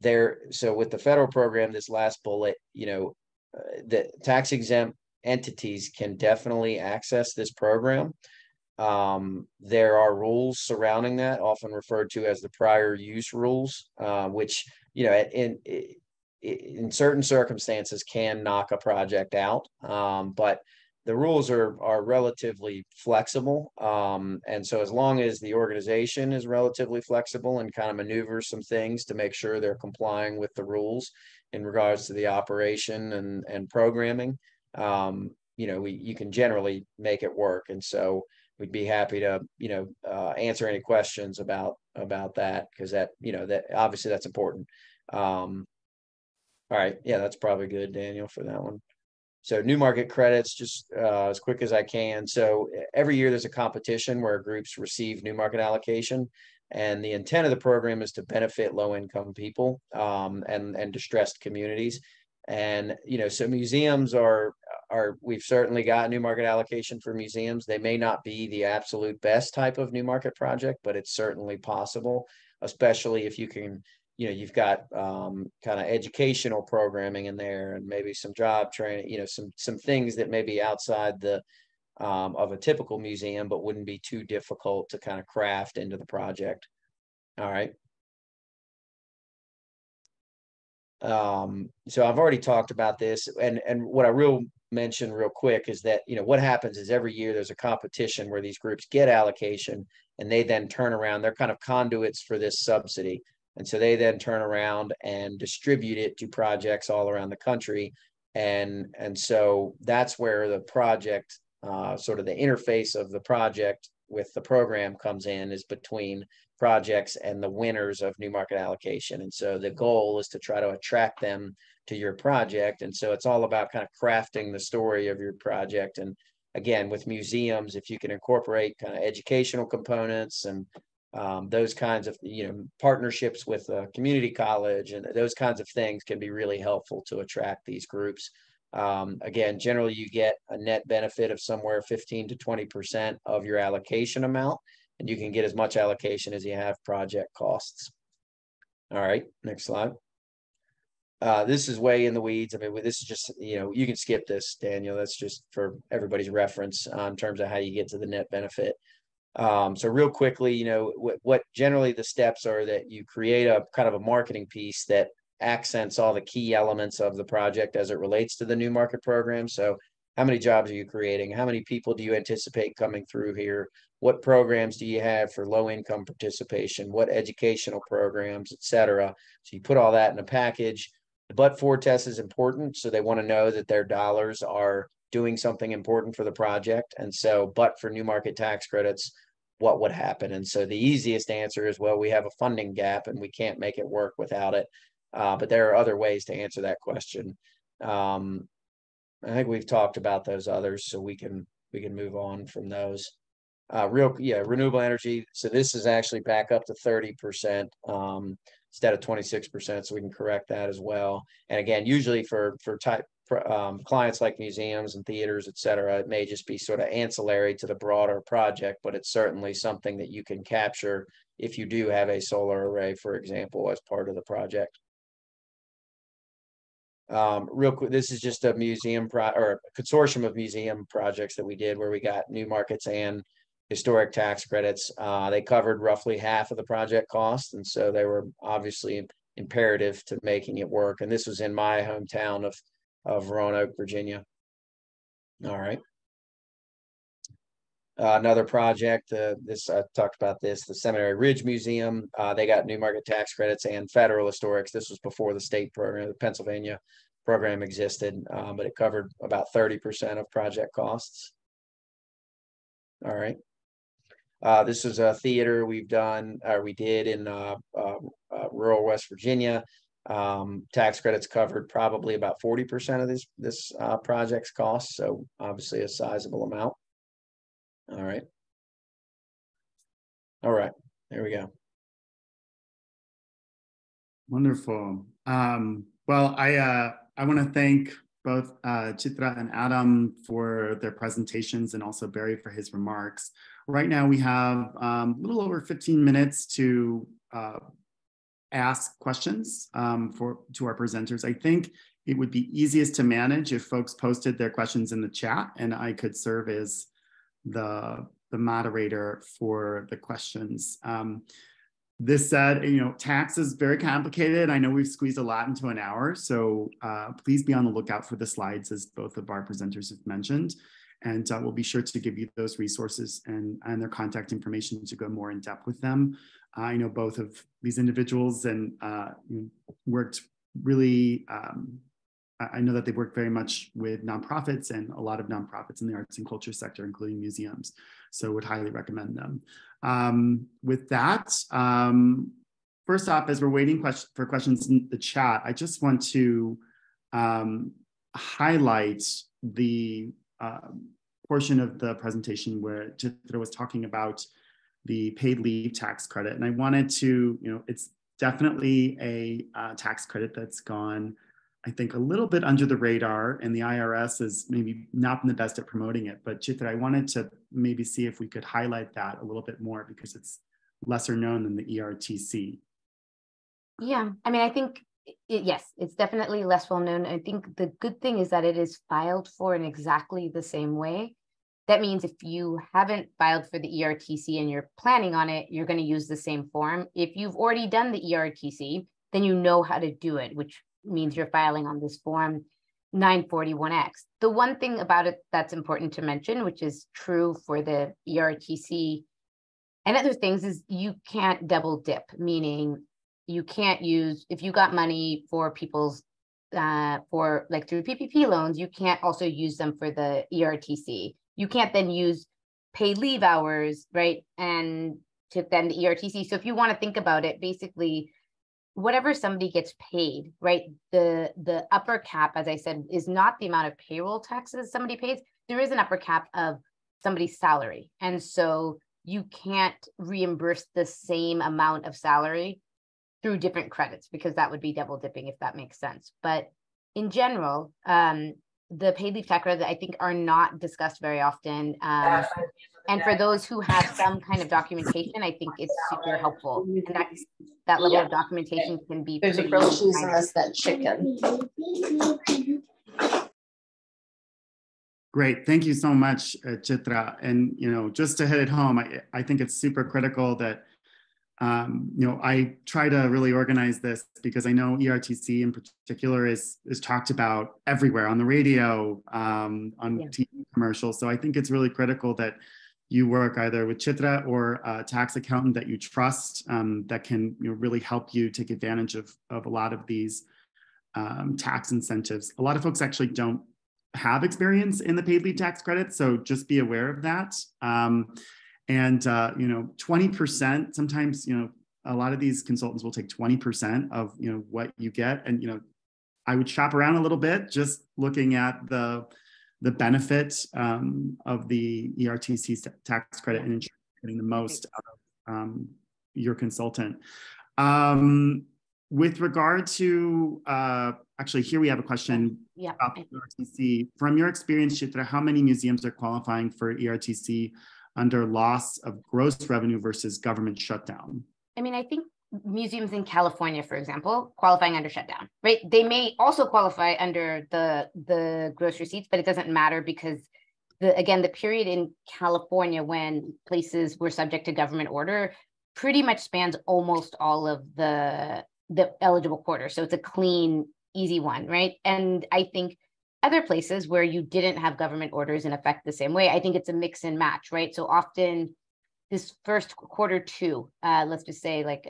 with the federal program, this last bullet, the tax exempt entities can definitely access this program. There are rules surrounding that, often referred to as the prior use rules, which, in certain circumstances can knock a project out. But the rules are relatively flexible. And so as long as the organization is relatively flexible and kind of maneuvers some things to make sure they're complying with the rules in regards to the operation and programming, you can generally make it work. And so we'd be happy to, answer any questions about that, because that obviously that's important. All right. Yeah, that's probably good, Daniel, for that one. So new market credits, just as quick as I can. So every year there's a competition where groups receive new market allocation. And the intent of the program is to benefit low-income people and distressed communities. And, so museums we've certainly got new market allocation for museums. They may not be the absolute best type of new market project, but it's certainly possible, especially if you can, you've got kind of educational programming in there and maybe some job training, some things that may be outside of a typical museum, but wouldn't be too difficult to kind of craft into the project. All right. So I've already talked about this, and what I will mention real quick is that, what happens is every year there's a competition where these groups get allocation and they then turn around, they're kind of conduits for this subsidy. And so they then turn around and distribute it to projects all around the country. And so that's where the project, sort of the interface of the project with the program comes in, is between projects and the winners of new market allocation. And so the goal is to try to attract them to your project. And so it's all about kind of crafting the story of your project. And again, with museums, if you can incorporate kind of educational components and those kinds of, partnerships with a community college and those kinds of things can be really helpful to attract these groups. Again, generally you get a net benefit of somewhere 15 to 20% of your allocation amount, and you can get as much allocation as you have project costs. All right, next slide. This is way in the weeds. I mean, this is just, you can skip this, Daniel. That's just for everybody's reference in terms of how you get to the net benefit. So real quickly, what generally the steps are that you create a kind of a marketing piece that accents all the key elements of the project as it relates to the new market program. So how many jobs are you creating? How many people do you anticipate coming through here? What programs do you have for low income participation? What educational programs, et cetera? So you put all that in a package. The but-for test is important. So they want to know that their dollars are doing something important for the project. And so, but for new market tax credits, what would happen? And so the easiest answer is, well, we have a funding gap and we can't make it work without it. But there are other ways to answer that question. I think we've talked about those others, so we can move on from those. Renewable energy. So this is actually back up to 30% instead of 26%. So we can correct that as well. And again, usually for clients like museums and theaters, et cetera, it may just be sort of ancillary to the broader project, but it's certainly something that you can capture if you do have a solar array, for example, as part of the project. Real quick, this is just a museum or a consortium of museum projects that we did where we got new markets and historic tax credits. They covered roughly half of the project cost, and so they were obviously imperative to making it work. And this was in my hometown of Roanoke, Virginia. All right. Another project, I talked about this, the Seminary Ridge Museum. They got new market tax credits and federal historics. This was before the state program, the Pennsylvania program existed, but it covered about 30% of project costs. All right. This is a theater we did in rural West Virginia. Tax credits covered probably about 40% of this project's cost. So obviously a sizable amount. All right. There we go. Wonderful. Well, I want to thank both Chitra and Adam for their presentations and also Barry for his remarks. Right now we have a little over 15 minutes to ask questions to our presenters. I think it would be easiest to manage if folks posted their questions in the chat, and I could serve as the moderator for the questions. This said, tax is very complicated. I know we've squeezed a lot into an hour, so please be on the lookout for the slides, as both of our presenters have mentioned. And we'll be sure to give you those resources and their contact information to go more in depth with them. I know both of these individuals and worked really, I know that they've worked very much with nonprofits and a lot of nonprofits in the arts and culture sector, including museums. So would highly recommend them. With that, first off, as we're waiting for questions in the chat, I just want to highlight the portion of the presentation where Chitra was talking about the paid leave tax credit. And I wanted to, it's definitely a tax credit that's gone, I think, a little bit under the radar, and the IRS is maybe not been the best at promoting it. But Chitra, I wanted to maybe see if we could highlight that a little bit more, because it's lesser known than the ERTC. Yeah, I mean, I think, yes, it's definitely less well known. I think the good thing is that it is filed for in exactly the same way. That means if you haven't filed for the ERTC and you're planning on it, you're going to use the same form. If you've already done the ERTC, then you know how to do it, which means you're filing on this form 941X. The one thing about it that's important to mention, which is true for the ERTC and other things, is you can't double dip, meaning you can't use, if you got money for people's, for like through PPP loans, you can't also use them for the ERTC. You can't then use paid leave hours, right? And to then the ERTC. So if you want to think about it, basically, whatever somebody gets paid, right? The upper cap, as I said, is not the amount of payroll taxes somebody pays. There is an upper cap of somebody's salary. And so you can't reimburse the same amount of salary through different credits, because that would be double dipping, if that makes sense. But in general, the paid leave tax credits, I think, are not discussed very often. And for those who have some kind of documentation, I think it's super helpful. And that level of documentation can be. There's a grilled cheese and that's that chicken. Great, thank you so much, Chitra. And just to hit it home, I think it's super critical that I try to really organize this, because I know ERTC in particular is talked about everywhere, on the radio, on TV commercials. So I think it's really critical that you work either with Chitra or a tax accountant that you trust, that can really help you take advantage of a lot of these tax incentives. A lot of folks actually don't have experience in the paid leave tax credit, so just be aware of that. And 20%, sometimes, a lot of these consultants will take 20% of, what you get. And, I would shop around a little bit, just looking at the benefit of the ERTC tax credit and ensuring getting the most out of your consultant. With regard to, actually, here we have a question about the ERTC. From your experience, Chitra, how many museums are qualifying for ERTC under loss of gross revenue versus government shutdown? I mean, I think museums in California, for example, qualifying under shutdown, right? They may also qualify under the gross receipts, but it doesn't matter, because the period in California when places were subject to government order pretty much spans almost all of the eligible quarters. So it's a clean, easy one, right? And I think other places where you didn't have government orders in effect the same way, I think it's a mix and match, right? So often this first quarter two, let's just say like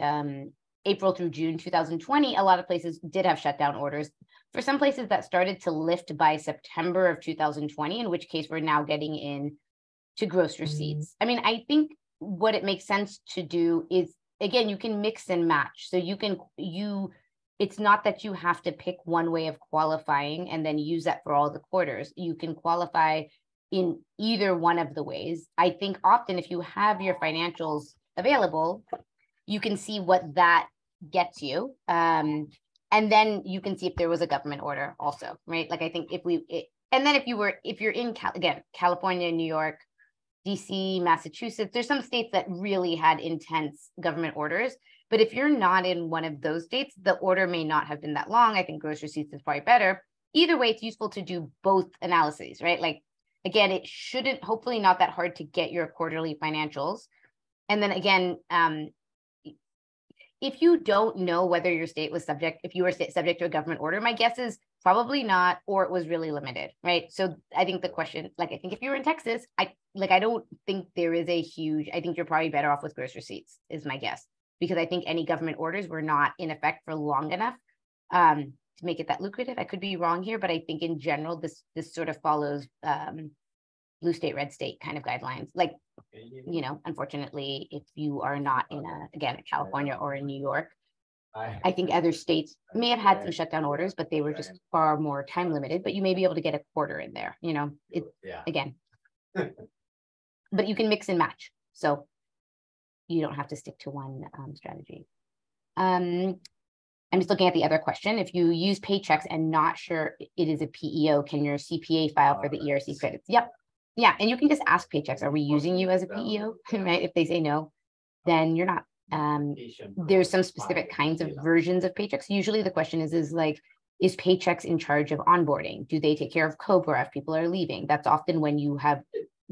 April through June 2020, a lot of places did have shutdown orders. For some places that started to lift by September of 2020, in which case we're now getting in to gross receipts. I mean, I think what it makes sense to do is, again, you can mix and match. So it's not that you have to pick one way of qualifying and then use that for all the quarters. You can qualify in either one of the ways. I think often if you have your financials available, you can see what that gets you. And then you can see if there was a government order also, right? Like I think if you're in, again, California, New York, DC, Massachusetts. There's some states that really had intense government orders. But if you're not in one of those states, the order may not have been that long. I think gross receipts is probably better. Either way, it's useful to do both analyses, right? Like, again, it shouldn't, hopefully not that hard to get your quarterly financials. And then again, if you don't know whether your state was subject, if you were subject to a government order, my guess is probably not, or it was really limited, right? So I think the question, like, I think if you were in Texas, I don't think there is a huge, I think you're probably better off with gross receipts is my guess, because I think any government orders were not in effect for long enough to make it that lucrative. I could be wrong here, but I think in general, this sort of follows blue state, red state kind of guidelines. Like, you know, unfortunately, if you are not in a California or in New York, I think other states may have had some shutdown orders, but they were just far more time limited, but you may be able to get a quarter in there, you know, again, but you can mix and match. So you don't have to stick to one strategy. I'm just looking at the other question. If you use paychecks and not sure it is a PEO, can your CPA file for the ERC credits? Yep. Yeah. And you can just ask paychecks, are we using you as a PEO? Right? If they say no, then you're not. There's some specific kinds of versions of paychecks. Usually the question is like, is paychecks in charge of onboarding? Do they take care of COBRA if people are leaving? That's often when you have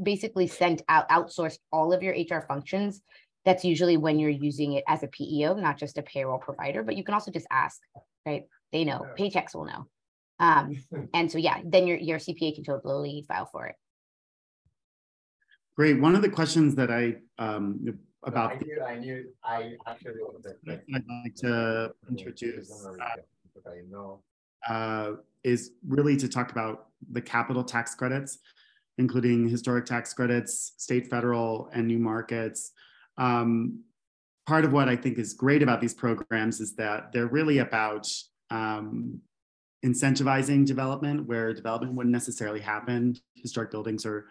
basically outsourced all of your HR functions. That's usually when you're using it as a PEO, not just a payroll provider, but you can also just ask, right? They know, paychecks will know. And so, yeah, then your CPA can totally file for it. Great. One of the questions that I about I'd like to introduce is really to talk about the capital tax credits, including historic tax credits, state, federal, and new markets. Part of what I think is great about these programs is that they're really about incentivizing development where development wouldn't necessarily happen. Historic buildings are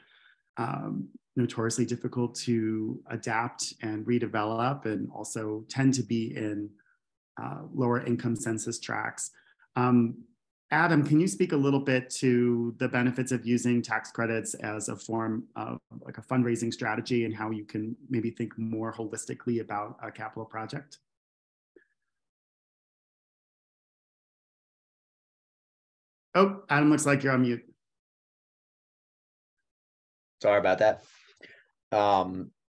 notoriously difficult to adapt and redevelop, and also tend to be in lower income census tracts. Adam, can you speak a little bit to the benefits of using tax credits as a form of like a fundraising strategy, and how you can maybe think more holistically about a capital project? Oh, Adam, looks like you're on mute. Sorry about that.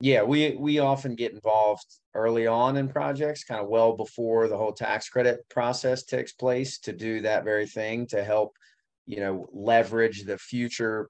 Yeah, we often get involved early on in projects, kind of well before the whole tax credit process takes place, to do that very thing, to help, you know, leverage the future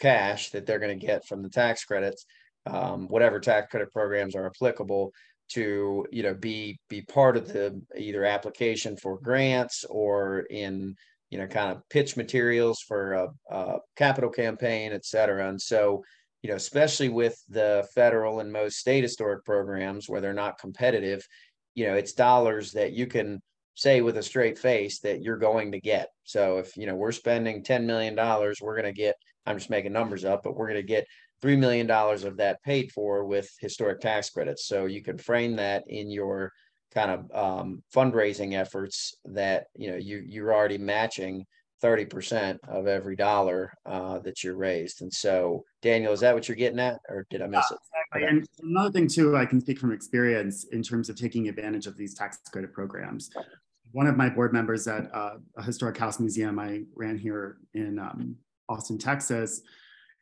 cash that they're going to get from the tax credits, whatever tax credit programs are applicable, to, you know, be part of the either application for grants or in, you know, kind of pitch materials for a capital campaign, et cetera. And so, you know, especially with the federal and most state historic programs where they're not competitive, you know, it's dollars that you can say with a straight face that you're going to get. So if, you know, we're spending $10 million, we're going to get, I'm just making numbers up, but we're going to get $3 million of that paid for with historic tax credits. So you can frame that in your kind of fundraising efforts that, you know, you're already matching 30% of every dollar that you're raised. And so, Daniel, is that what you're getting at, or did I miss it? Exactly. And another thing too, I can speak from experience in terms of taking advantage of these tax credit programs. One of my board members at a historic house museum I ran here in Austin, Texas,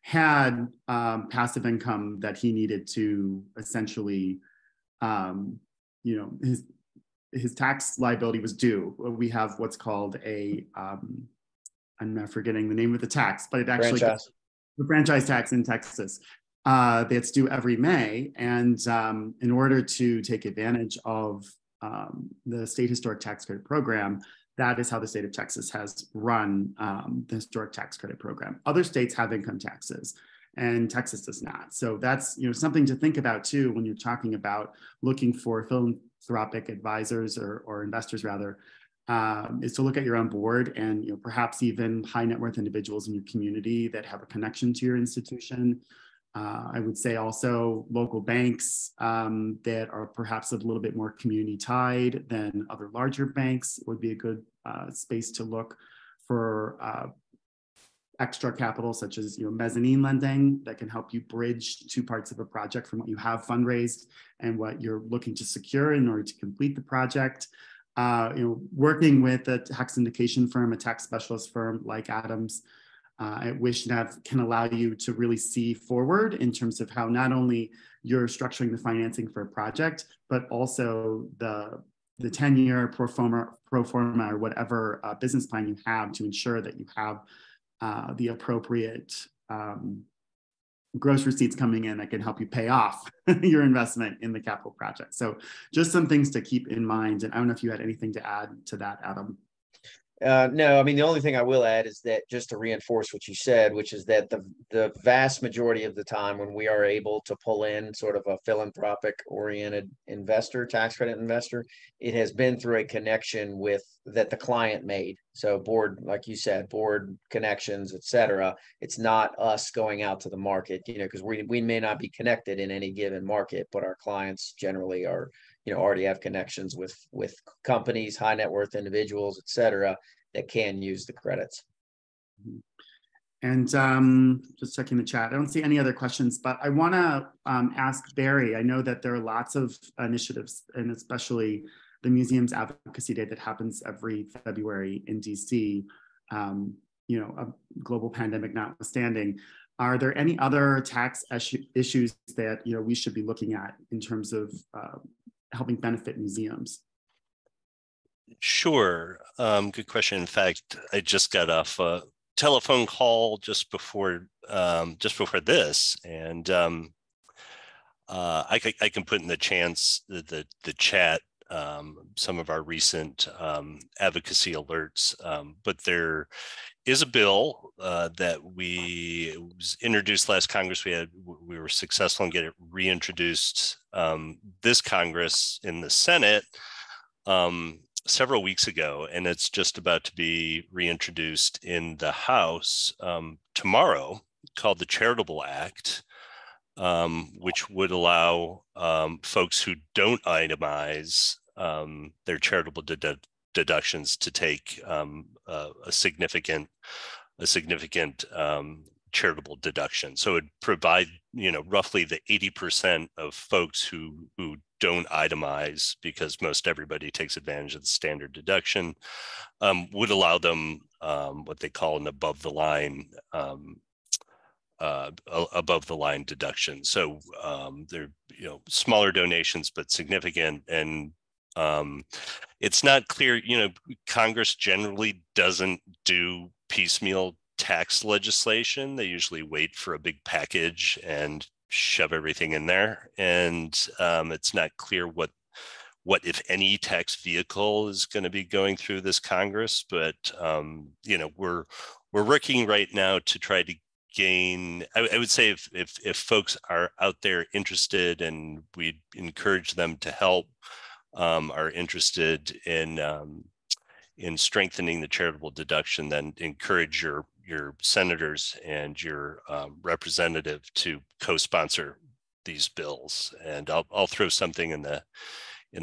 had passive income that he needed to essentially, you know, his tax liability was due. We have what's called a I'm not forgetting the name of the tax, but it actually the franchise tax in Texas that's due every May. And in order to take advantage of the state historic tax credit program, that is how the state of Texas has run the historic tax credit program. Other states have income taxes, and Texas does not. So that's, you know, something to think about too when you're talking about looking for philanthropic advisors or investors rather. Is to look at your own board and, you know, perhaps even high net worth individuals in your community that have a connection to your institution. I would say also local banks that are perhaps a little bit more community tied than other larger banks would be a good space to look for extra capital, such as mezzanine lending, that can help you bridge two parts of a project from what you have fundraised and what you're looking to secure in order to complete the project. Working with a tax syndication firm, a tax specialist firm like Adams at WishNev can allow you to really see forward in terms of how not only you're structuring the financing for a project, but also the 10-year pro forma or whatever business plan you have to ensure that you have the appropriate gross receipts coming in that can help you pay off your investment in the capital project. So just some things to keep in mind. And I don't know if you had anything to add to that, Adam. No, I mean, the only thing I will add is that just to reinforce what you said, which is that the vast majority of the time when we are able to pull in sort of a philanthropic oriented investor, tax credit investor, it has been through a connection with that the client made. So board, like you said, board connections, et cetera. It's not us going out to the market, because we may not be connected in any given market, but our clients generally are, already have connections with companies, high net worth individuals, et cetera, that can use the credits. And just checking the chat, I don't see any other questions, but I want to ask Barry. I know that there are lots of initiatives, and especially the museum's advocacy day that happens every February in DC, a global pandemic notwithstanding. Are there any other tax issues that we should be looking at in terms of helping benefit museums? Sure. Good question. In fact, I just got off a telephone call just before this, and I can put in the chat some of our recent advocacy alerts, but there is a bill that was introduced last Congress. We were successful in getting it reintroduced this Congress in the Senate several weeks ago, and it's just about to be reintroduced in the House tomorrow, called the Charitable Act, which would allow folks who don't itemize their charitable deductions to take a significant charitable deduction. So it would provide, roughly the 80% of folks who don't itemize, because most everybody takes advantage of the standard deduction, would allow them what they call an above the line deduction. So they're smaller donations but significant, and it's not clear. Congress generally doesn't do piecemeal tax legislation. They usually wait for a big package and shove everything in there, and it's not clear what if any tax vehicle is going to be going through this Congress. But we're working right now to try to gain. I would say if folks are out there interested, and we encourage them to help, are interested in strengthening the charitable deduction, then encourage your senators and your representative to co-sponsor these bills. And I'll throw something in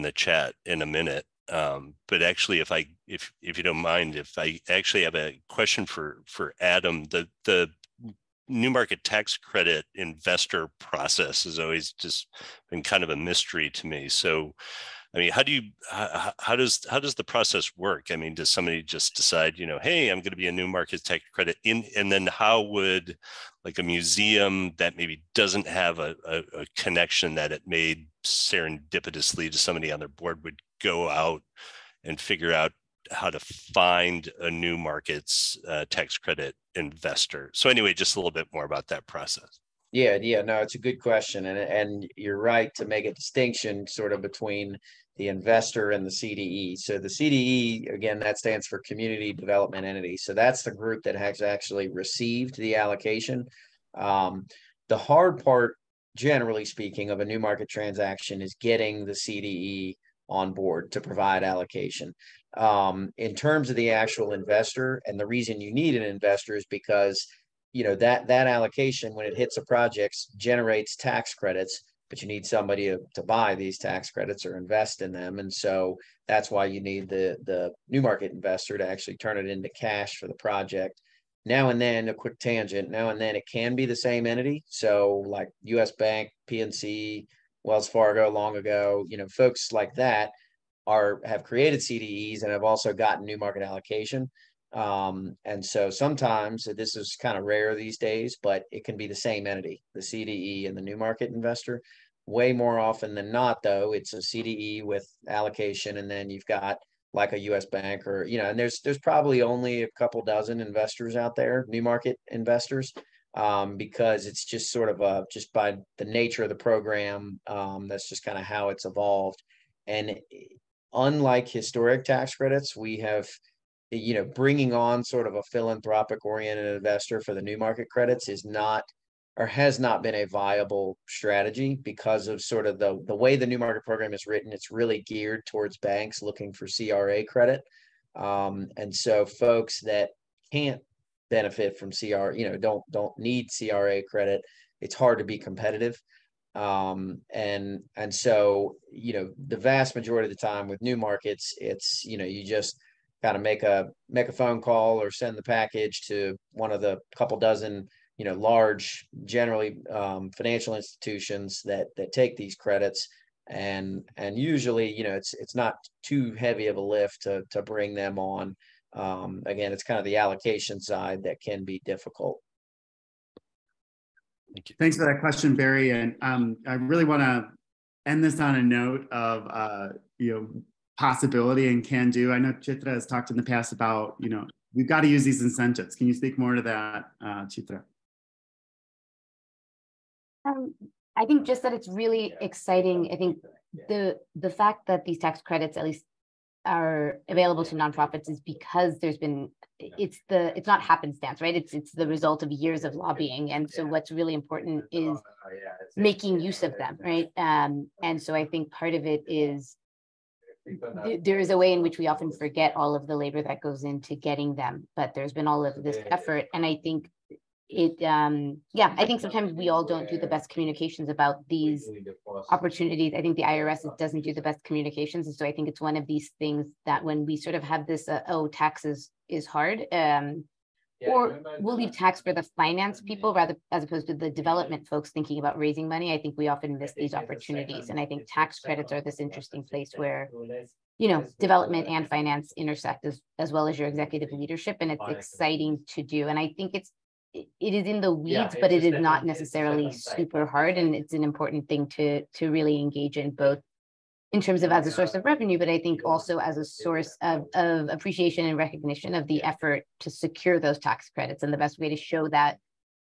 the chat in a minute. But actually, if you don't mind, if I actually have a question for Adam, the new market tax credit investor process has always just been kind of a mystery to me. So, I mean, how does the process work? I mean, does somebody just decide, hey, I'm going to be a new market tax credit and then how would, like, a museum that maybe doesn't have a connection that it made serendipitously to somebody on their board would go out and figure out how to find a new markets tax credit investor? So anyway, just a little bit more about that process. Yeah, no, it's a good question. And you're right to make a distinction sort of between the investor and the CDE. So the CDE, again, that stands for Community Development Entity. So that's the group that has actually received the allocation. The hard part, generally speaking, of a new market transaction is getting the CDE on board to provide allocation. In terms of the actual investor, and the reason you need an investor is because that allocation, when it hits a project, generates tax credits, but you need somebody to buy these tax credits or invest in them. And so that's why you need the new market investor to actually turn it into cash for the project. now and then, a quick tangent, now and then it can be the same entity. So like US Bank, PNC, Wells Fargo long ago, folks like that have created CDEs and have also gotten new market allocation. And so sometimes, this is kind of rare these days, but it can be the same entity, the CDE and the new market investor. Way more often than not, though, it's a CDE with allocation, and then you've got like a US Bank or, and there's probably only a couple dozen investors out there, new market investors, because it's just sort of just by the nature of the program, that's just kind of how it's evolved. And unlike historic tax credits, we have, bringing on sort of a philanthropic oriented investor for the new market credits is not, or has not been, a viable strategy because of sort of the way the new market program is written. It's really geared towards banks looking for CRA credit. And so folks that can't benefit from don't need CRA credit, it's hard to be competitive. And so, the vast majority of the time with new markets, it's, you just kind of make a phone call or send the package to one of the couple dozen, large, generally financial institutions that take these credits. And usually, it's not too heavy of a lift to bring them on. Again, it's kind of the allocation side that can be difficult. Thanks for that question, Barry. And I really want to end this on a note of possibility and can do. I know Chitra has talked in the past about we've got to use these incentives. Can you speak more to that, Chitra? I think just that it's really exciting. I think the fact that these tax credits at least are available to nonprofits is because it's not happenstance, right? It's the result of years of lobbying. And so what's really important is making use of them, right? And so I think part of it is there is a way in which we often forget all of the labor that goes into getting them, but there's been all of this effort. And I think I think sometimes we all don't do the best communications about these opportunities. I think the IRS doesn't do the best communications. And so I think it's one of these things that when we sort of have this, taxes is hard, or we'll leave tax for the finance people rather as opposed to the development folks thinking about raising money. I think we often miss these opportunities. And I think tax credits are this interesting place where, development and finance intersect as well as your executive leadership. And it's exciting to do. And I think it is in the weeds, but it is not necessarily super hard. And it's an important thing to really engage in, both in terms of as a source of revenue, but I think also as a source of appreciation and recognition of the effort to secure those tax credits. And the best way to show that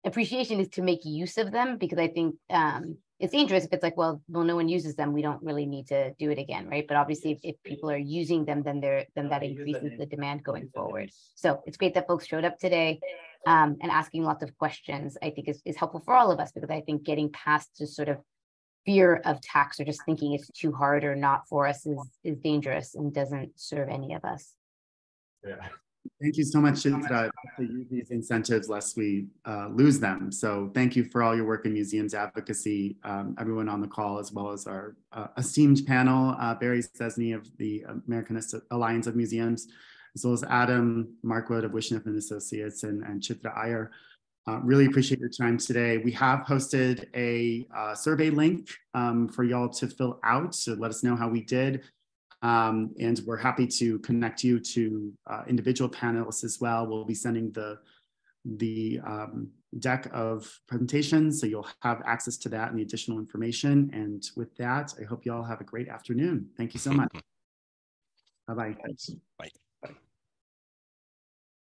appreciation is to make use of them, because I think it's dangerous if it's like, well, no one uses them, we don't really need to do it again, right? But obviously, if people are using them, then that increases the demand going forward. So it's great that folks showed up today and asking lots of questions. I think is helpful for all of us, because I think getting past just sort of fear of tax or just thinking it's too hard or not for us is dangerous and doesn't serve any of us. Yeah. Thank you so much, Chitra, to use these incentives lest we lose them. So thank you for all your work in museums advocacy, everyone on the call, as well as our esteemed panel, Barry Cesny of the American Alliance of Museums, as well as Adam Markwood of Wishniff and Associates, and Chitra Iyer. Really appreciate your time today. We have posted a survey link for y'all to fill out, so let us know how we did. And we're happy to connect you to individual panelists as well. We'll be sending the deck of presentations, so you'll have access to that and the additional information. And with that, I hope you all have a great afternoon. Thank you so much. Bye-bye. Bye.